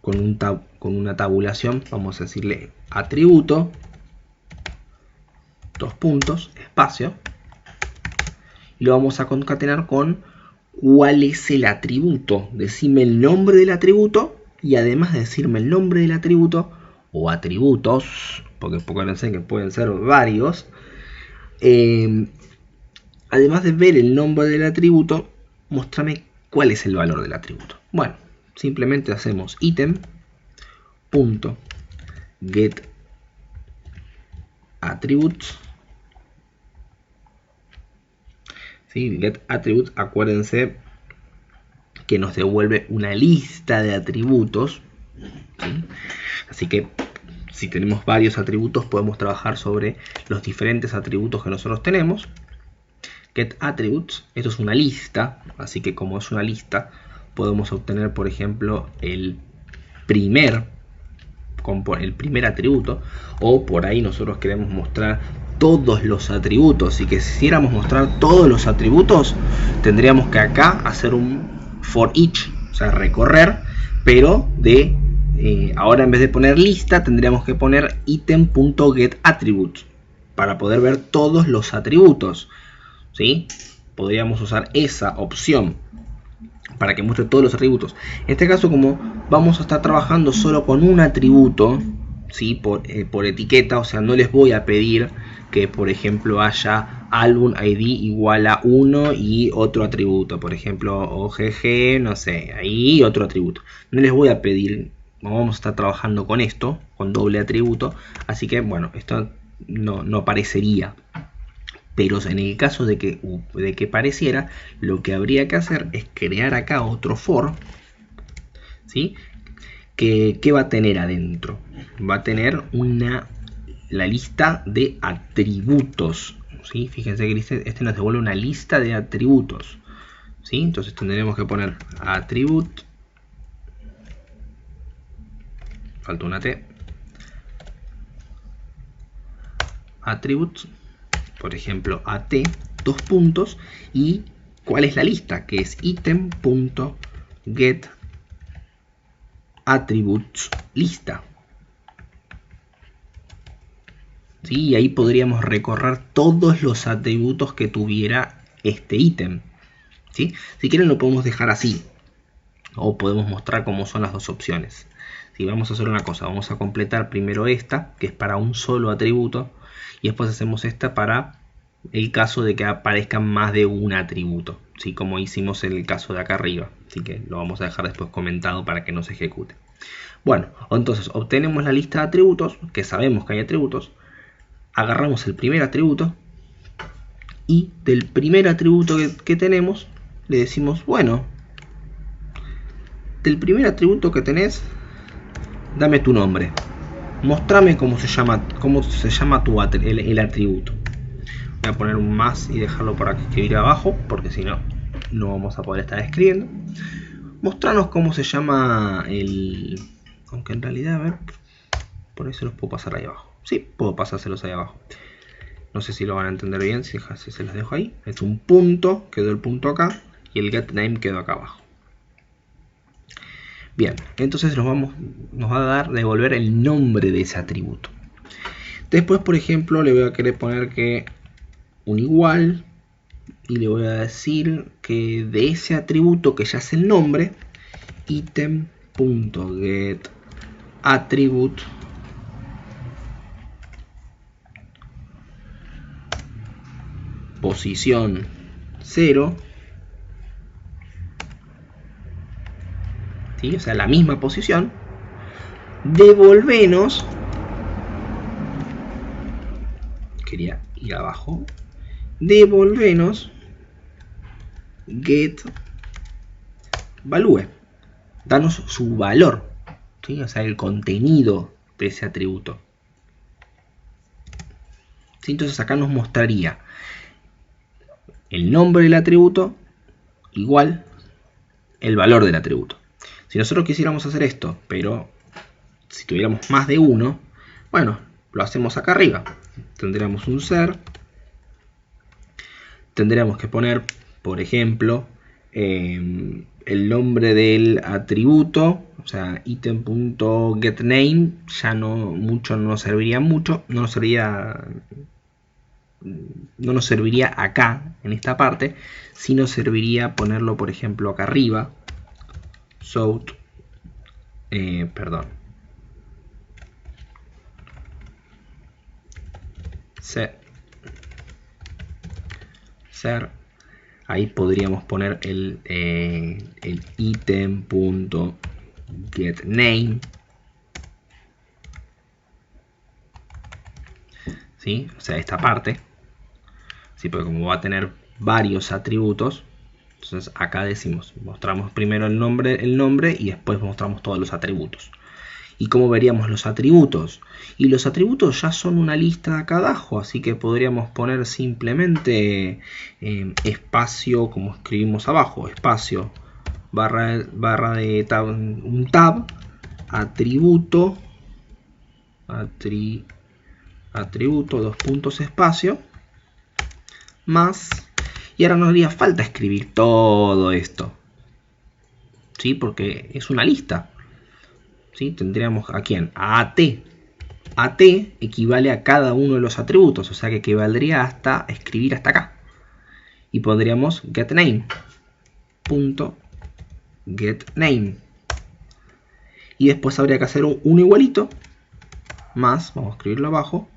con una tabulación, vamos a decirle atributo, dos puntos, espacio, y lo vamos a concatenar con cuál es el atributo. Decime el nombre del atributo y además de decirme el nombre del atributo o atributos, porque acuérdense que pueden ser varios, además de ver el nombre del atributo, mostrame cuál es el valor del atributo. Bueno, simplemente hacemos item.get attributes. ¿Sí? Get attributes, acuérdense que nos devuelve una lista de atributos. ¿Sí? Así que si tenemos varios atributos podemos trabajar sobre los diferentes atributos que nosotros tenemos. Get attributes, esto es una lista, así que como es una lista podemos obtener, por ejemplo, el primer atributo, o por ahí nosotros queremos mostrar todos los atributos. Si quisiéramos mostrar todos los atributos, tendríamos que acá hacer un for each, o sea, recorrer, pero ahora en vez de poner lista tendríamos que poner item.getAttributes para poder ver todos los atributos. ¿Sí? Podríamos usar esa opción para que muestre todos los atributos. En este caso, como vamos a estar trabajando solo con un atributo, ¿sí? por etiqueta, o sea, no les voy a pedir que, por ejemplo, haya álbum ID igual a 1 y otro atributo, por ejemplo, OGG, no sé, ahí otro atributo. No les voy a pedir, vamos a estar trabajando con esto, con doble atributo, así que, bueno, esto no aparecería. Pero en el caso de que pareciera, lo que habría que hacer es crear acá otro for, ¿sí? ¿Qué va a tener adentro? Va a tener la lista de atributos, ¿sí? Fíjense que este nos devuelve una lista de atributos, ¿sí? Entonces tendremos que poner attribute, falta una T, attributes, por ejemplo, at, dos puntos, y cuál es la lista, que es item.getAttributes lista. ¿Sí? Y ahí podríamos recorrer todos los atributos que tuviera este ítem. ¿Sí? Si quieren lo podemos dejar así, o podemos mostrar cómo son las dos opciones. Si vamos a hacer una cosa, vamos a completar primero esta, que es para un solo atributo, y después hacemos esta para el caso de que aparezcan más de un atributo, ¿sí? Como hicimos en el caso de acá arriba. Así que lo vamos a dejar después comentado para que no se ejecute. Bueno, entonces obtenemos la lista de atributos, que sabemos que hay atributos, agarramos el primer atributo y del primer atributo que tenemos le decimos, bueno, del primer atributo que tenés, dame tu nombre, mostrame cómo se llama el atributo. Voy a poner un más y dejarlo para escribir abajo, porque si no, no vamos a poder estar escribiendo. Mostranos cómo se llama el... Aunque en realidad, a ver, por eso los puedo pasar ahí abajo. Sí, puedo pasárselos ahí abajo. No sé si lo van a entender bien, si se los dejo ahí. Es un punto, quedó el punto acá, y el getName quedó acá abajo. Bien, entonces nos va a devolver el nombre de ese atributo. Después, por ejemplo, le voy a querer poner que un igual, y le voy a decir que de ese atributo que ya es el nombre, item.getAttribute posición 0, ¿sí? O sea, la misma posición, devolvenos, quería ir abajo, devolvenos get value, danos su valor, ¿sí? O sea, el contenido de ese atributo. ¿Sí? Entonces acá nos mostraría el nombre del atributo igual el valor del atributo. Si nosotros quisiéramos hacer esto, pero si tuviéramos más de uno, bueno, lo hacemos acá arriba. Tendríamos un ser, tendríamos que poner, por ejemplo, el nombre del atributo, o sea, item.getName, ya no nos serviría mucho, no nos serviría acá, en esta parte, sino serviría ponerlo, por ejemplo, acá arriba, south, ser, ahí podríamos poner el item.getName, ¿sí? O sea, esta parte, ¿sí? Porque como va a tener varios atributos, entonces acá decimos, mostramos primero el nombre y después mostramos todos los atributos. ¿Y cómo veríamos los atributos? Y los atributos ya son una lista acá abajo, así que podríamos poner simplemente espacio, como escribimos abajo, espacio, barra de tab, un tab, atributo, dos puntos espacio, más, y ahora nos haría falta escribir todo esto, ¿sí? Porque es una lista. ¿Sí? Tendríamos a quién, a AT. AT equivale a cada uno de los atributos, o sea que equivaldría hasta escribir hasta acá. Y pondríamos getName. .getName. Y después habría que hacer un igualito más, vamos a escribirlo abajo,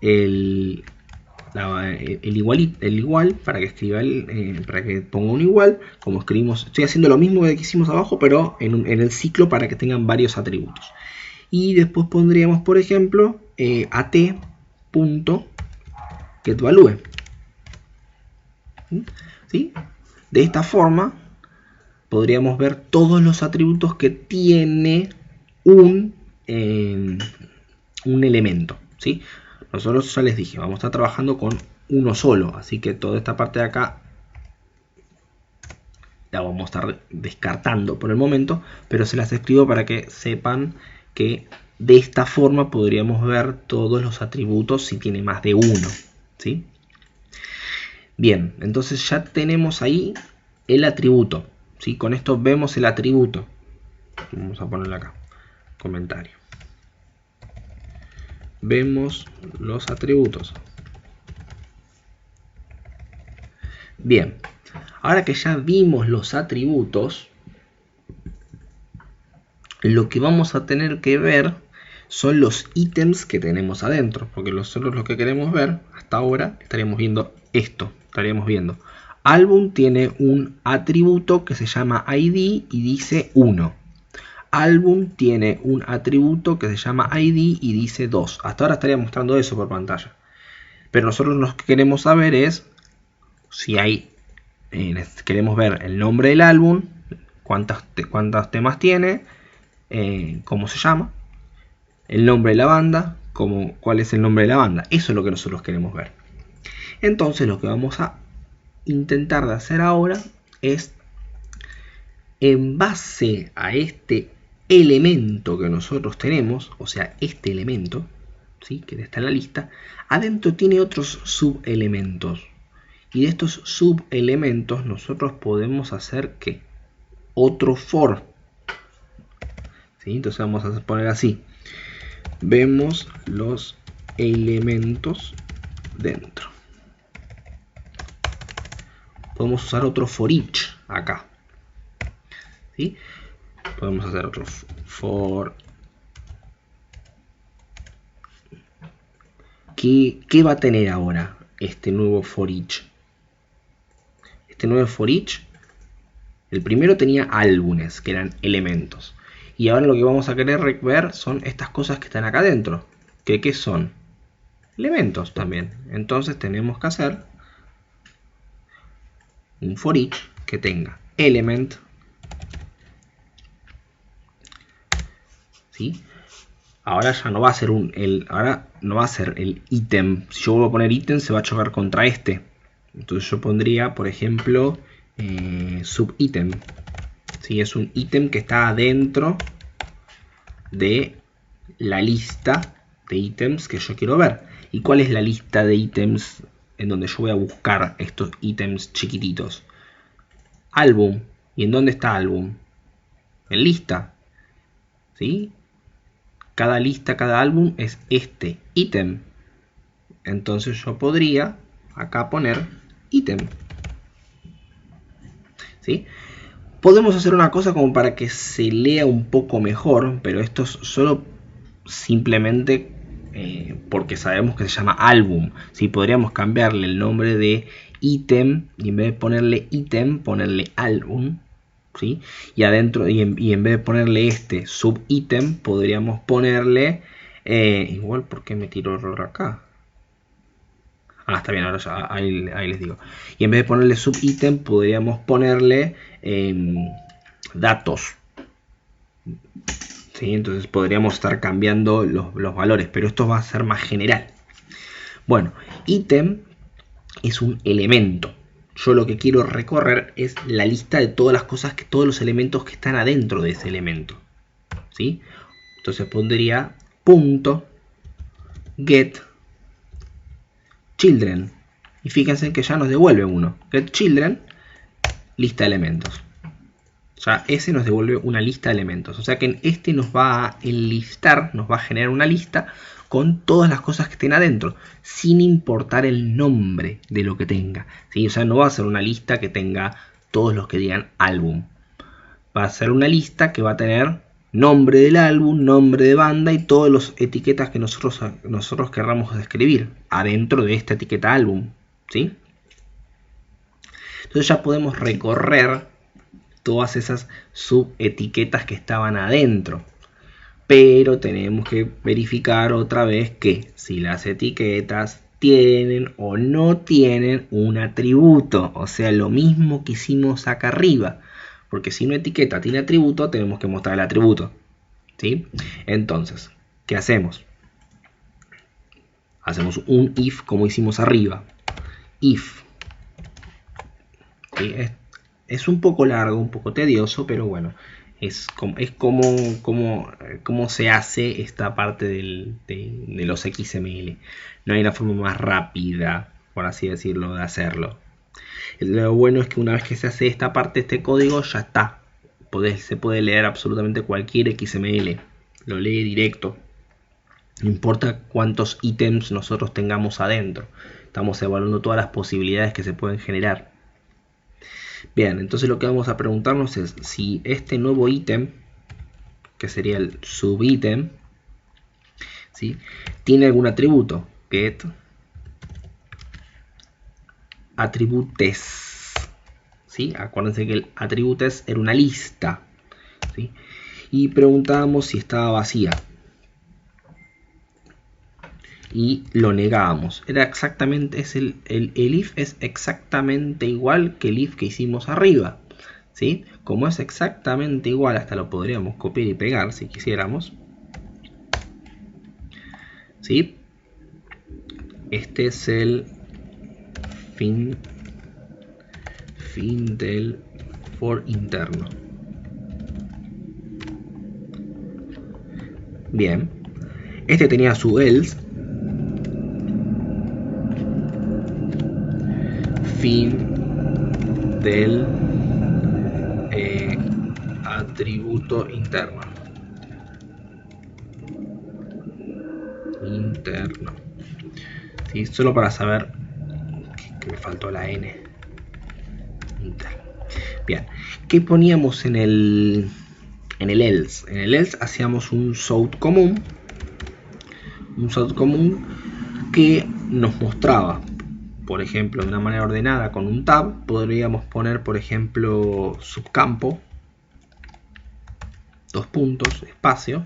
el igual para que escriba para que ponga un igual, como escribimos, estoy haciendo lo mismo que hicimos abajo, pero en el ciclo para que tengan varios atributos. Y después pondríamos, por ejemplo, at.getValue. ¿Sí? De esta forma podríamos ver todos los atributos que tiene un elemento, ¿sí? Nosotros ya les dije, vamos a estar trabajando con uno solo, así que toda esta parte de acá la vamos a estar descartando por el momento, pero se las escribo para que sepan que de esta forma podríamos ver todos los atributos si tiene más de uno, ¿sí? Bien, entonces ya tenemos ahí el atributo, ¿sí? Con esto vemos el atributo. Vamos a ponerle acá, comentario. Vemos los atributos. Bien, ahora que ya vimos los atributos, lo que vamos a tener que ver son los ítems que tenemos adentro, porque nosotros lo que queremos ver hasta ahora estaríamos viendo esto, estaríamos viendo álbum tiene un atributo que se llama ID y dice 1. Álbum tiene un atributo que se llama ID y dice 2. Hasta ahora estaría mostrando eso por pantalla. Pero nosotros lo que queremos saber es si hay, queremos ver el nombre del álbum, cuántos temas tiene, cómo se llama, el nombre de la banda, cuál es el nombre de la banda. Eso es lo que nosotros queremos ver. Entonces lo que vamos a intentar de hacer ahora es, en base a este elemento que nosotros tenemos, o sea, este elemento, ¿sí?, que está en la lista, adentro tiene otros subelementos. Y de estos subelementos nosotros podemos hacer ¿qué? Otro for. ¿Sí? Entonces vamos a poner así. Vemos los elementos dentro. Podemos usar otro for each acá. ¿Sí? Podemos hacer otro for. ¿Qué va a tener ahora este nuevo for each? Este nuevo for each, el primero tenía álbumes, que eran elementos. Y ahora lo que vamos a querer ver son estas cosas que están acá adentro. ¿Qué son? Elementos también. Entonces tenemos que hacer un for each que tenga element, ¿sí? Ahora ya no va a ser ahora no va a ser el ítem. Si yo vuelvo a poner ítem, se va a chocar contra este. Entonces yo pondría, por ejemplo, subítem. ¿Sí? Es un ítem que está adentro de la lista de ítems que yo quiero ver. ¿Y cuál es la lista de ítems en donde yo voy a buscar estos ítems chiquititos? Álbum. ¿Y en dónde está álbum? En lista. ¿Sí? Cada lista, cada álbum es este ítem. Entonces yo podría acá poner ítem. ¿Sí? Podemos hacer una cosa como para que se lea un poco mejor, pero esto es solo simplemente porque sabemos que se llama álbum. ¿Sí? Podríamos cambiarle el nombre de ítem y en vez de ponerle ítem, ponerle álbum. ¿Sí? Y adentro, y en vez de ponerle este subítem, podríamos ponerle igual, ¿por qué me tiró error acá? Ah, está bien, ahora ya, ahí les digo. Y en vez de ponerle subítem, podríamos ponerle datos. ¿Sí? Entonces podríamos estar cambiando los valores, pero esto va a ser más general. Bueno, ítem es un elemento. Yo lo que quiero recorrer es la lista de todas las cosas, todos los elementos que están adentro de ese elemento. ¿Sí? Entonces pondría punto get children. Y fíjense que ya nos devuelve uno. Get children, lista de elementos. Ya ese nos devuelve una lista de elementos. O sea que este nos va a enlistar, nos va a generar una lista con todas las cosas que estén adentro, sin importar el nombre de lo que tenga. ¿Sí? O sea, no va a ser una lista que tenga todos los que digan álbum. Va a ser una lista que va a tener nombre del álbum, nombre de banda y todas las etiquetas que nosotros querramos escribir adentro de esta etiqueta álbum. ¿Sí? Entonces ya podemos recorrer todas esas subetiquetas que estaban adentro. Pero tenemos que verificar otra vez que si las etiquetas tienen o no tienen un atributo. O sea, lo mismo que hicimos acá arriba. Porque si una etiqueta tiene atributo, tenemos que mostrar el atributo. ¿Sí? Entonces, ¿qué hacemos? Hacemos un if como hicimos arriba. If. ¿Sí? Es un poco largo, un poco tedioso, pero bueno. Es como se hace esta parte de los XML. No hay una forma más rápida, por así decirlo, de hacerlo. Lo bueno es que una vez que se hace esta parte, este código, ya está. Se puede leer absolutamente cualquier XML. Lo lee directo. No importa cuántos ítems nosotros tengamos adentro. Estamos evaluando todas las posibilidades que se pueden generar. Bien, entonces lo que vamos a preguntarnos es si este nuevo ítem que sería el subítem, ¿sí? Tiene algún atributo, get atributes, ¿sí? Acuérdense que el atributes era una lista, ¿sí? Y preguntábamos si estaba vacía y lo negábamos. Era exactamente, el if es exactamente igual que el if que hicimos arriba, ¿sí? Como es exactamente igual, hasta lo podríamos copiar y pegar si quisiéramos, ¿sí? Este es el fin del for interno. Bien, este tenía su else, fin del atributo interno. ¿Sí? Solo para saber que me faltó la n. Interno. Bien, ¿qué poníamos en el else? En el else hacíamos un south común, que nos mostraba, por ejemplo, de una manera ordenada con un tab. Podríamos poner, por ejemplo, subcampo, dos puntos, espacio,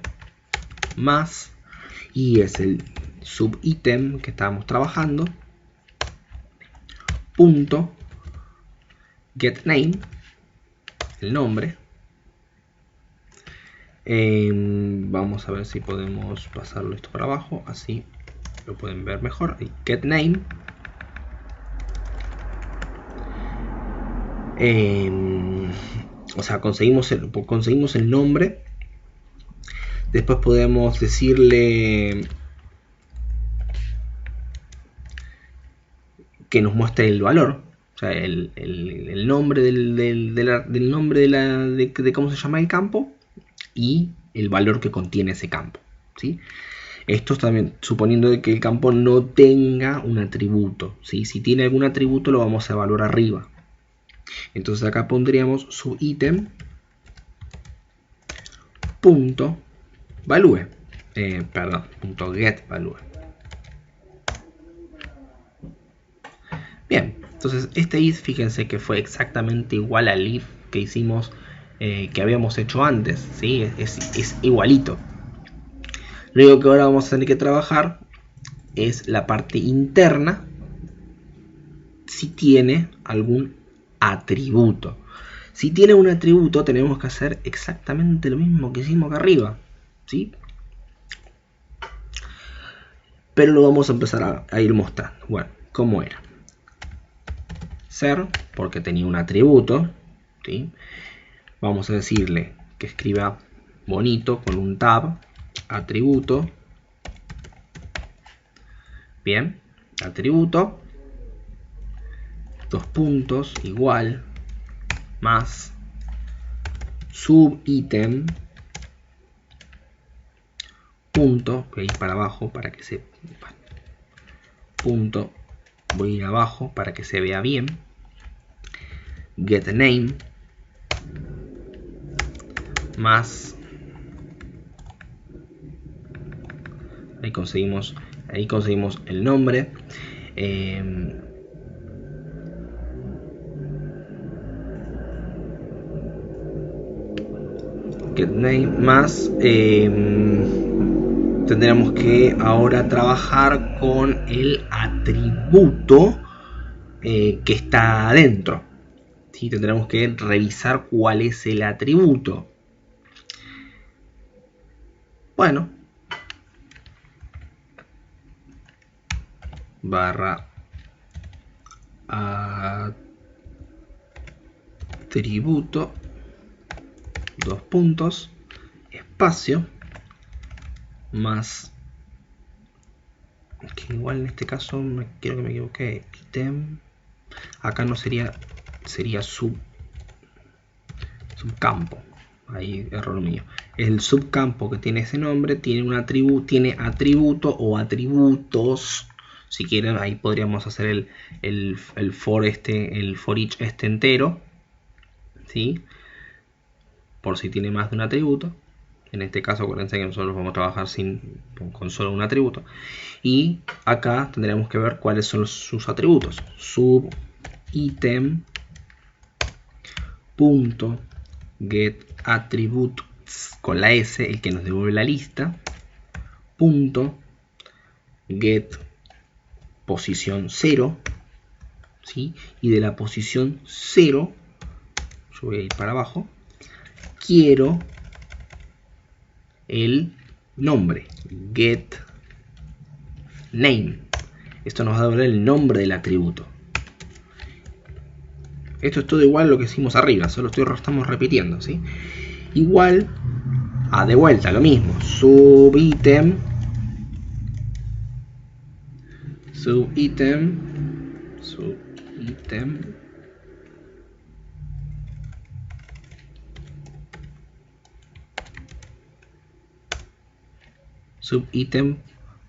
más, y es el subítem que estábamos trabajando, punto, getName, el nombre. Vamos a ver si podemos pasarlo esto para abajo, así lo pueden ver mejor. GetName, o sea, conseguimos el nombre. Después podemos decirle que nos muestre el valor, o sea, el nombre del nombre de cómo se llama el campo y el valor que contiene ese campo, ¿sí? Esto también suponiendo de que el campo no tenga un atributo, ¿sí? Si tiene algún atributo lo vamos a evaluar arriba. Entonces acá pondríamos su ítem punto value, punto get value. Bien, entonces este if, fíjense que fue exactamente igual al if que hicimos, que habíamos hecho antes, ¿sí? Es igualito. Lo único que ahora vamos a tener que trabajar es la parte interna, si tiene algún atributo. Si tiene un atributo tenemos que hacer exactamente lo mismo que hicimos acá arriba, ¿sí? Pero lo vamos a empezar a ir mostrando. Bueno, ¿cómo era? Ser, porque tenía un atributo, ¿sí? Vamos a decirle que escriba bonito con un tab, atributo. Bien, atributo, dos puntos, igual, más, subítem, punto, voy a ir para abajo para que se... punto, voy a ir abajo para que se vea bien, getName, más, ahí conseguimos el nombre, getName más, tendremos que ahora trabajar con el atributo que está adentro, ¿sí? Tendremos que revisar cuál es el atributo. Bueno, barra atributo, dos puntos, espacio, más, que igual en este caso quiero que me equivoqué, ítem, acá no sería subcampo, ahí error mío. El subcampo que tiene ese nombre tiene un atributo o atributos. Si quieren, ahí podríamos hacer el for each entero, ¿sí? Por si tiene más de un atributo, En este caso acuérdense que nosotros vamos a trabajar con solo un atributo. Y acá tendremos que ver cuáles son sus atributos. SubItem punto get attributes con la S, el que nos devuelve la lista, punto get posición 0, ¿sí? Y de la posición 0 yo voy a ir para abajo, quiero el nombre, get name. Esto nos va a dar el nombre del atributo. Esto es todo igual a lo que hicimos arriba, solo estamos repitiendo, ¿sí? Igual a de vuelta lo mismo, subitem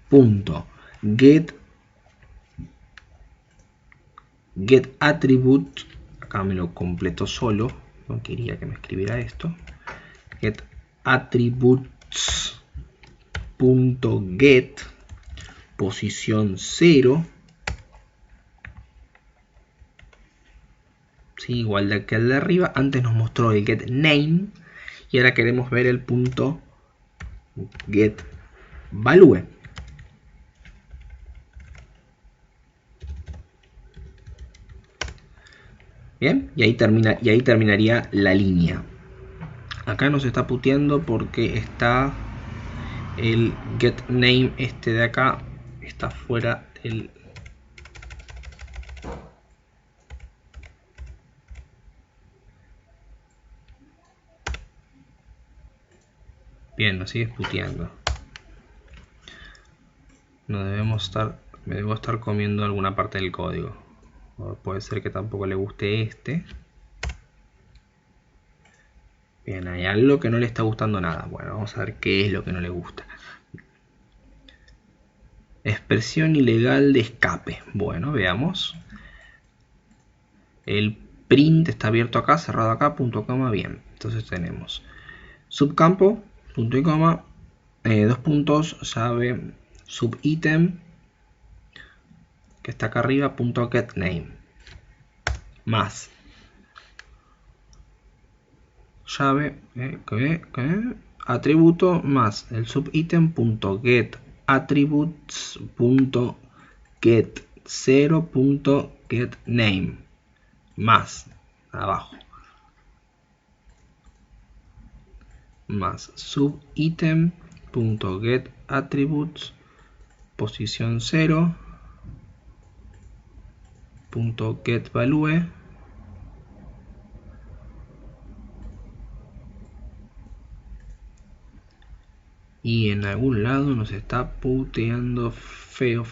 punto get attribute, acá me lo completo solo, no quería que me escribiera esto, get attributes punto get posición 0, ¿sí? Igual que el de arriba. Antes nos mostró el get name y ahora queremos ver el punto get value. Bien, y ahí terminaría la línea. Acá nos está puteando porque está el get name este de acá, está fuera del... Bien, nos sigue puteando. No debemos estar... Me debo estar comiendo alguna parte del código. O puede ser que tampoco le guste este. Bien, hay algo que no le está gustando nada. Bueno, vamos a ver qué es lo que no le gusta. Expresión ilegal de escape. Bueno, veamos. El print está abierto acá, cerrado acá, punto coma, bien. Entonces tenemos subcampo, punto y coma, dos puntos, llave, subitem, que está acá arriba, punto get name, más llave, atributo, más el subitem punto get attributes punto get 0 punto get name, más abajo, más subitem punto get attributes posición 0 punto get value y en algún lado nos está puteando feo.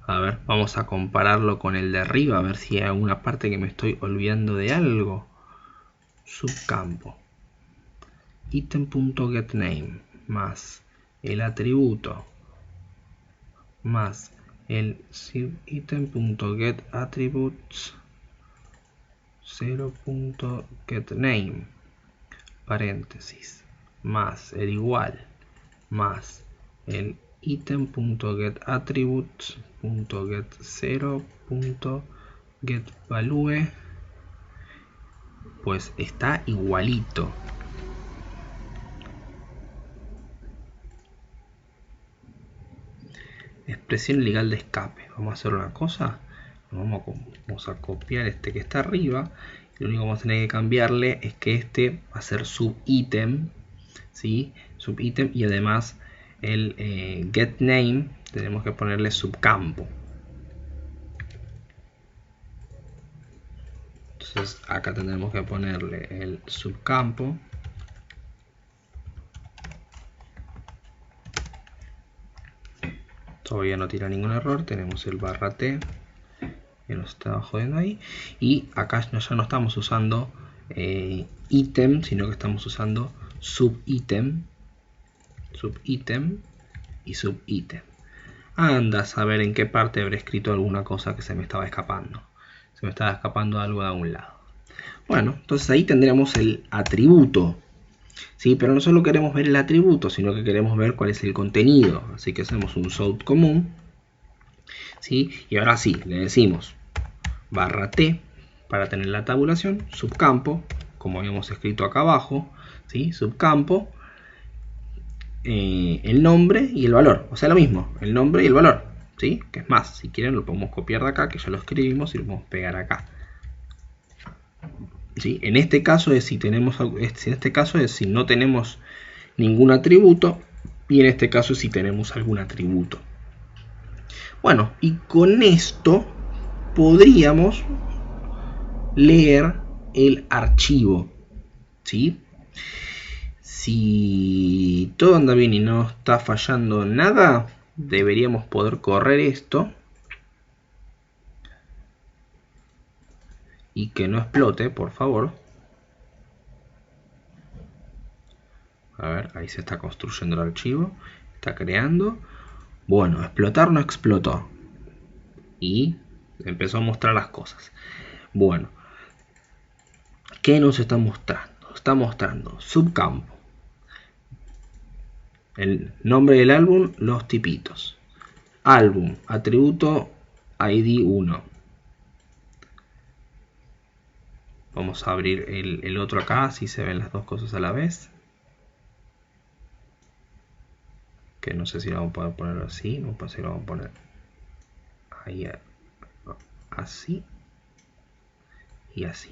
A ver, vamos a compararlo con el de arriba, a ver si hay alguna parte que me estoy olvidando de algo. Subcampo. Item.getName más el atributo más el item.getAttributes 0.getName paréntesis más el igual más el item.getAttributes.get0.getValue, pues está igualito. Expresión legal de escape. Vamos a hacer una cosa. Vamos a copiar este que está arriba. Lo único que vamos a tener que cambiarle es que este va a ser subitem, ¿sí? Subitem, y además el get name tenemos que ponerle subcampo. Entonces acá tendremos que ponerle el subcampo. Todavía no tira ningún error. Tenemos el barra T que nos está jodiendo ahí. Y acá ya no estamos usando ítem, sino que estamos usando subitem y subitem. Anda a saber en qué parte habré escrito alguna cosa que se me estaba escapando. Se me estaba escapando algo de algún lado. Bueno, entonces ahí tendríamos el atributo. ¿Sí? Pero no solo queremos ver el atributo, sino que queremos ver cuál es el contenido. Así que hacemos un south común. ¿Sí? Y ahora sí, le decimos barra T para tener la tabulación, subcampo, como habíamos escrito acá abajo, ¿sí? Subcampo, el nombre y el valor. O sea, lo mismo, el nombre y el valor. ¿Sí? Que es más, si quieren lo podemos copiar de acá, que ya lo escribimos, y lo podemos pegar acá. ¿Sí? En este caso es si tenemos, en este caso es si no tenemos ningún atributo, y en este caso si tenemos algún atributo. Bueno, y con esto podríamos leer el archivo, ¿sí? Si todo anda bien y no está fallando nada, deberíamos poder correr esto y que no explote, por favor. A ver, ahí se está construyendo el archivo, está creando. Bueno, explotar no explotó y empezó a mostrar las cosas. Bueno, ¿qué nos está mostrando? Está mostrando subcampo, el nombre del álbum, los tipitos, álbum, atributo ID 1. Vamos a abrir el otro acá, así se ven las dos cosas a la vez. Que no sé si lo vamos a poder poner así, no sé si lo vamos a poner ahí, así y así.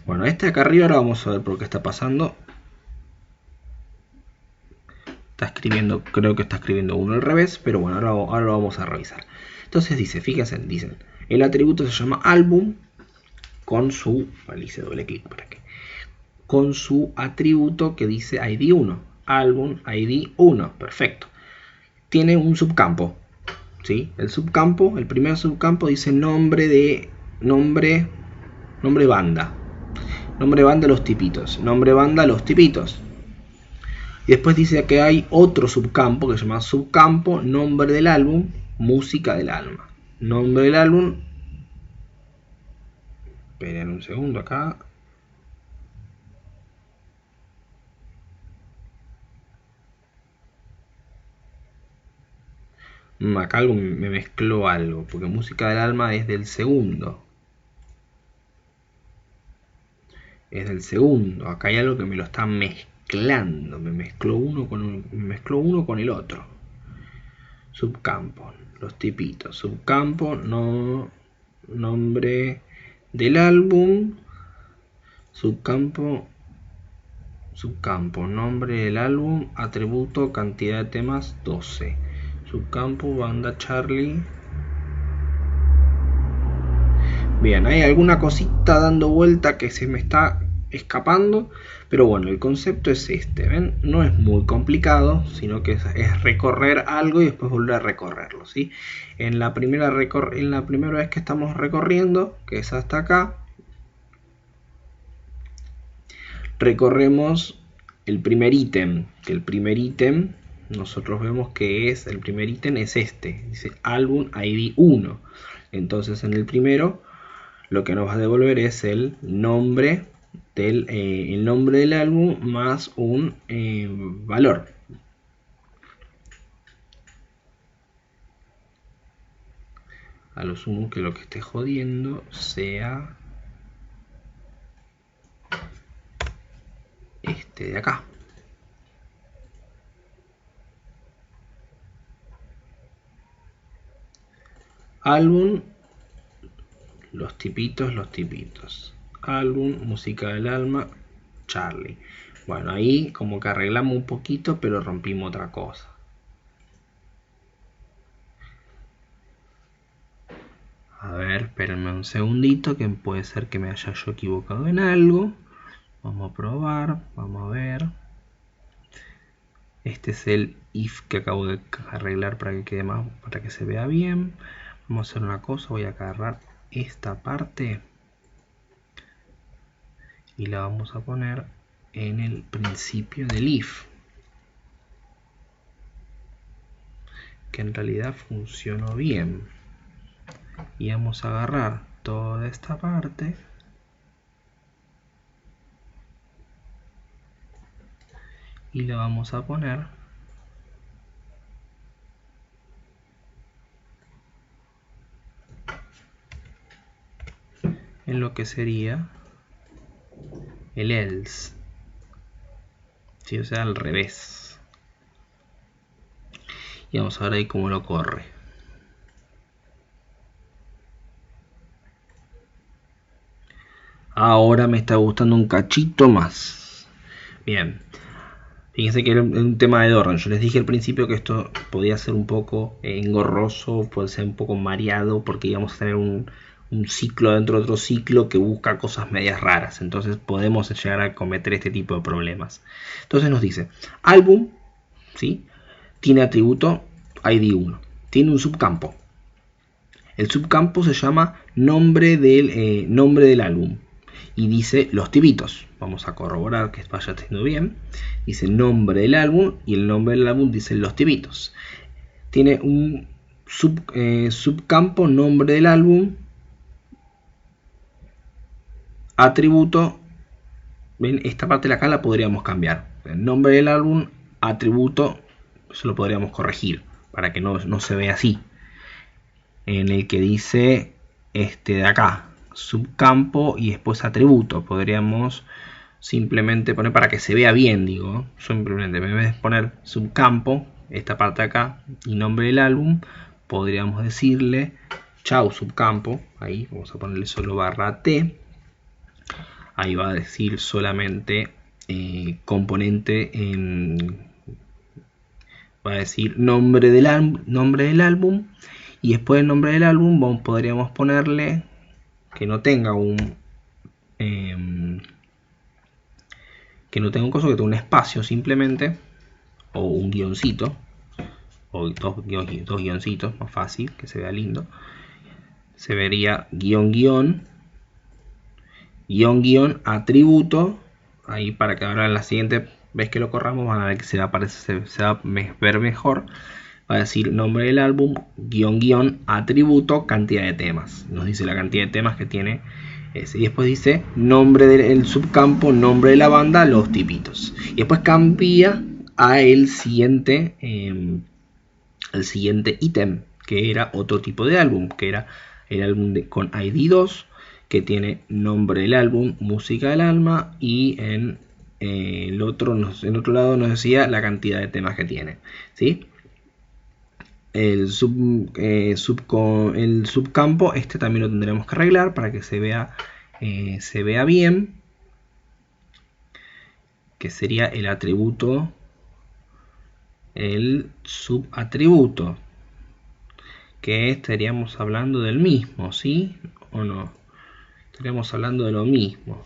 Bueno, este de acá arriba ahora vamos a ver por qué está pasando. Está escribiendo, creo que está escribiendo uno al revés, pero bueno, ahora lo vamos a revisar. Entonces dice, fíjense, dicen, el atributo se llama álbum con su, le hice doble clic para que, con su atributo que dice ID 1, álbum ID 1, perfecto. Tiene un subcampo, ¿sí? El subcampo, el primer subcampo dice nombre banda. Nombre banda los tipitos. Nombre banda los tipitos. Y después dice que hay otro subcampo que se llama subcampo, nombre del álbum, música del alma. Nombre del álbum. Esperen un segundo acá. Acá algo me mezcló algo, porque música del alma es del segundo. Es del segundo. Acá hay algo que me lo está mezclando. Me mezcló uno con el otro. Subcampo, los tipitos. Subcampo, no, nombre del álbum. Subcampo, nombre del álbum, atributo, cantidad de temas, 12. Subcampo, banda Charlie. Bien, hay alguna cosita dando vuelta que se me está escapando, pero bueno, el concepto es este, ¿ven? No es muy complicado, sino que es recorrer algo y después volver a recorrerlo, ¿sí? En la primera vez que estamos recorriendo, que es hasta acá, recorremos el primer ítem, que el primer ítem nosotros vemos que es, el primer ítem es este, dice álbum ID 1. Entonces en el primero lo que nos va a devolver es el nombre del álbum más un valor. A lo sumo que lo que esté jodiendo sea este de acá. Álbum, los tipitos. Álbum, música del alma, Charlie. Bueno, ahí como que arreglamos un poquito, pero rompimos otra cosa. A ver, espérenme un segundito, que puede ser que me haya yo equivocado en algo. Vamos a probar, vamos a ver. Este es el if que acabo de arreglar para que quede más, para que se vea bien. Vamos a hacer una cosa, voy a agarrar esta parte y la vamos a poner en el principio del if, que en realidad funcionó bien. y vamos a agarrar toda esta parte y la vamos a poner en lo que sería el else, ¿sí? O sea, al revés. Y vamos a ver ahí cómo lo corre. Ahora me está gustando un cachito más. Bien. Fíjense que era un tema de orden. Yo les dije al principio que esto podía ser un poco engorroso, puede ser un poco mareado, porque íbamos a tener un ciclo dentro de otro ciclo que busca cosas medias raras. Entonces podemos llegar a cometer este tipo de problemas. Entonces nos dice, álbum, ¿sí? Tiene atributo ID1. Tiene un subcampo. El subcampo se llama nombre del álbum. Y dice los tibitos. Vamos a corroborar que vaya teniendo bien. Dice nombre del álbum y el nombre del álbum dice los tibitos. Tiene un subcampo nombre del álbum, atributo. Ven, esta parte de acá la podríamos cambiar. El nombre del álbum, atributo, eso lo podríamos corregir para que no se vea así. En el que dice de acá, subcampo y después atributo, podríamos simplemente poner para que se vea bien, digo, simplemente en vez de poner subcampo, esta parte de acá, y nombre del álbum, podríamos decirle chau subcampo, ahí vamos a ponerle solo barra T, ahí va a decir solamente componente va a decir nombre del álbum, y después del nombre del álbum podríamos ponerle que no tenga un coso, que tenga un espacio simplemente, o un guioncito, o dos guioncitos, más fácil, que se vea lindo. Se vería guión atributo, ahí para que ahora en la siguiente vez que lo corramos van a ver que se va a ver mejor. Va a decir nombre del álbum, atributo, cantidad de temas. Nos dice la cantidad de temas que tiene ese. Y después dice nombre del subcampo, nombre de la banda, los tipitos. Y después cambia a el siguiente ítem, que era otro tipo de álbum, que era el álbum con ID 2, que tiene nombre del álbum, música del alma, y en el otro lado nos decía la cantidad de temas que tiene, ¿sí? El subcampo, también lo tendremos que arreglar para que se vea bien, que sería el atributo, el subatributo, que estaríamos hablando del mismo, ¿sí? ¿O no? Estaríamos hablando de lo mismo.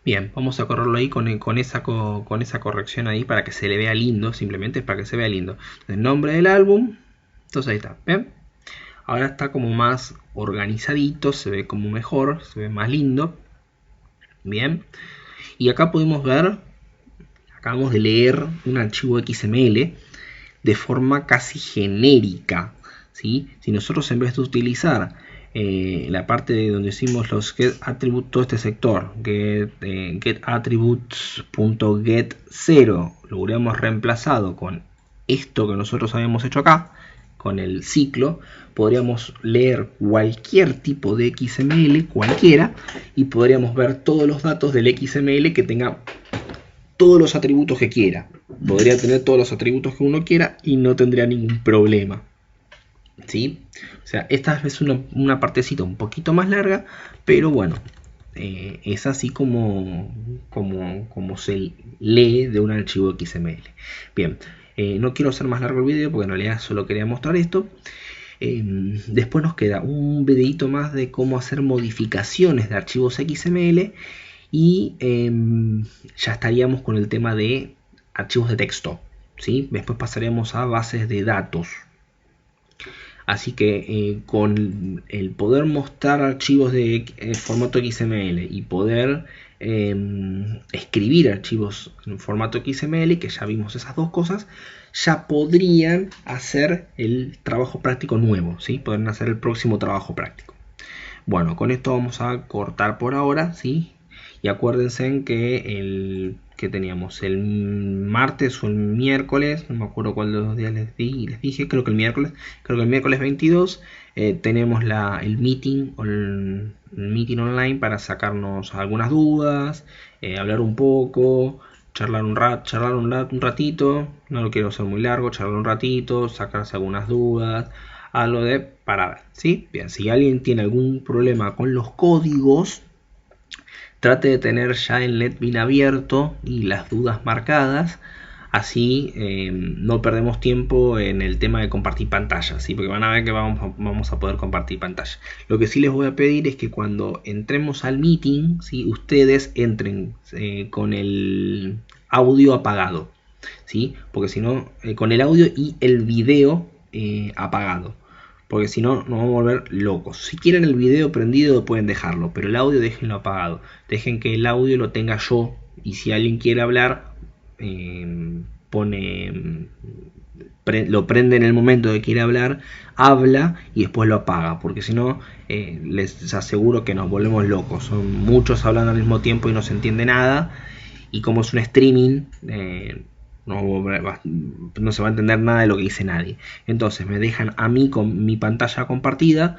Bien, vamos a correrlo ahí con esa corrección ahí para que se le vea lindo, simplemente para que se vea lindo. El nombre del álbum, entonces ahí está, ¿ven? Ahora está como más organizadito, se ve como mejor, se ve más lindo. Bien, y acá podemos ver, acabamos de leer un archivo XML de forma casi genérica, ¿sí? Si nosotros en vez de utilizar la parte de donde hicimos los get attributes, todo este sector, get attributes.get0, lo hubiéramos reemplazado con esto que nosotros habíamos hecho acá, con el ciclo, podríamos leer cualquier tipo de XML, cualquiera, y podríamos ver todos los datos del XML que tenga todos los atributos que quiera. Podría tener todos los atributos que uno quiera y no tendría ningún problema, ¿sí? O sea, esta es una partecita un poquito más larga, pero bueno, es así como se lee de un archivo XML. Bien, no quiero hacer más largo el video porque en realidad solo quería mostrar esto. Después nos queda un videito más de cómo hacer modificaciones de archivos XML y ya estaríamos con el tema de archivos de texto, ¿sí? Después pasaremos a bases de datos. Así que con el poder mostrar archivos de formato XML y poder escribir archivos en formato XML, que ya vimos esas dos cosas, ya podrían hacer el trabajo práctico nuevo, ¿sí? Podrían hacer el próximo trabajo práctico. Bueno, con esto vamos a cortar por ahora, ¿sí? Y acuérdense que teníamos el martes o el miércoles, no me acuerdo cuál de los días les dije, creo que el miércoles 22 tenemos el meeting online para sacarnos algunas dudas, hablar un poco, charlar un ratito, no lo quiero hacer muy largo, charlar un ratito, sacarse algunas dudas, algo para ver, ¿sí? Bien, si alguien tiene algún problema con los códigos, trate de tener ya el NetBeans abierto y las dudas marcadas, así no perdemos tiempo en el tema de compartir pantalla, ¿sí? Porque van a ver que vamos a poder compartir pantalla. Lo que sí les voy a pedir es que cuando entremos al meeting, ¿sí? Ustedes entren con el audio apagado, ¿sí? Porque si no, con el audio y el video apagado. Porque si no, nos vamos a volver locos. Si quieren el video prendido, pueden dejarlo. Pero el audio déjenlo apagado. Dejen que el audio lo tenga yo. Y si alguien quiere hablar, lo prende en el momento de que quiere hablar, habla y después lo apaga. Porque si no, les aseguro que nos volvemos locos. Son muchos hablando al mismo tiempo y no se entiende nada. Y como es un streaming, no se va a entender nada de lo que dice nadie. Entonces me dejan a mí con mi pantalla compartida,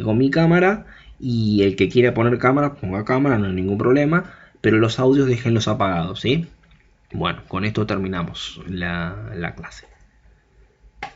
con mi cámara, y el que quiera poner cámara, ponga cámara, no hay ningún problema, pero los audios déjenlos apagados, ¿sí? Bueno, con esto terminamos la clase.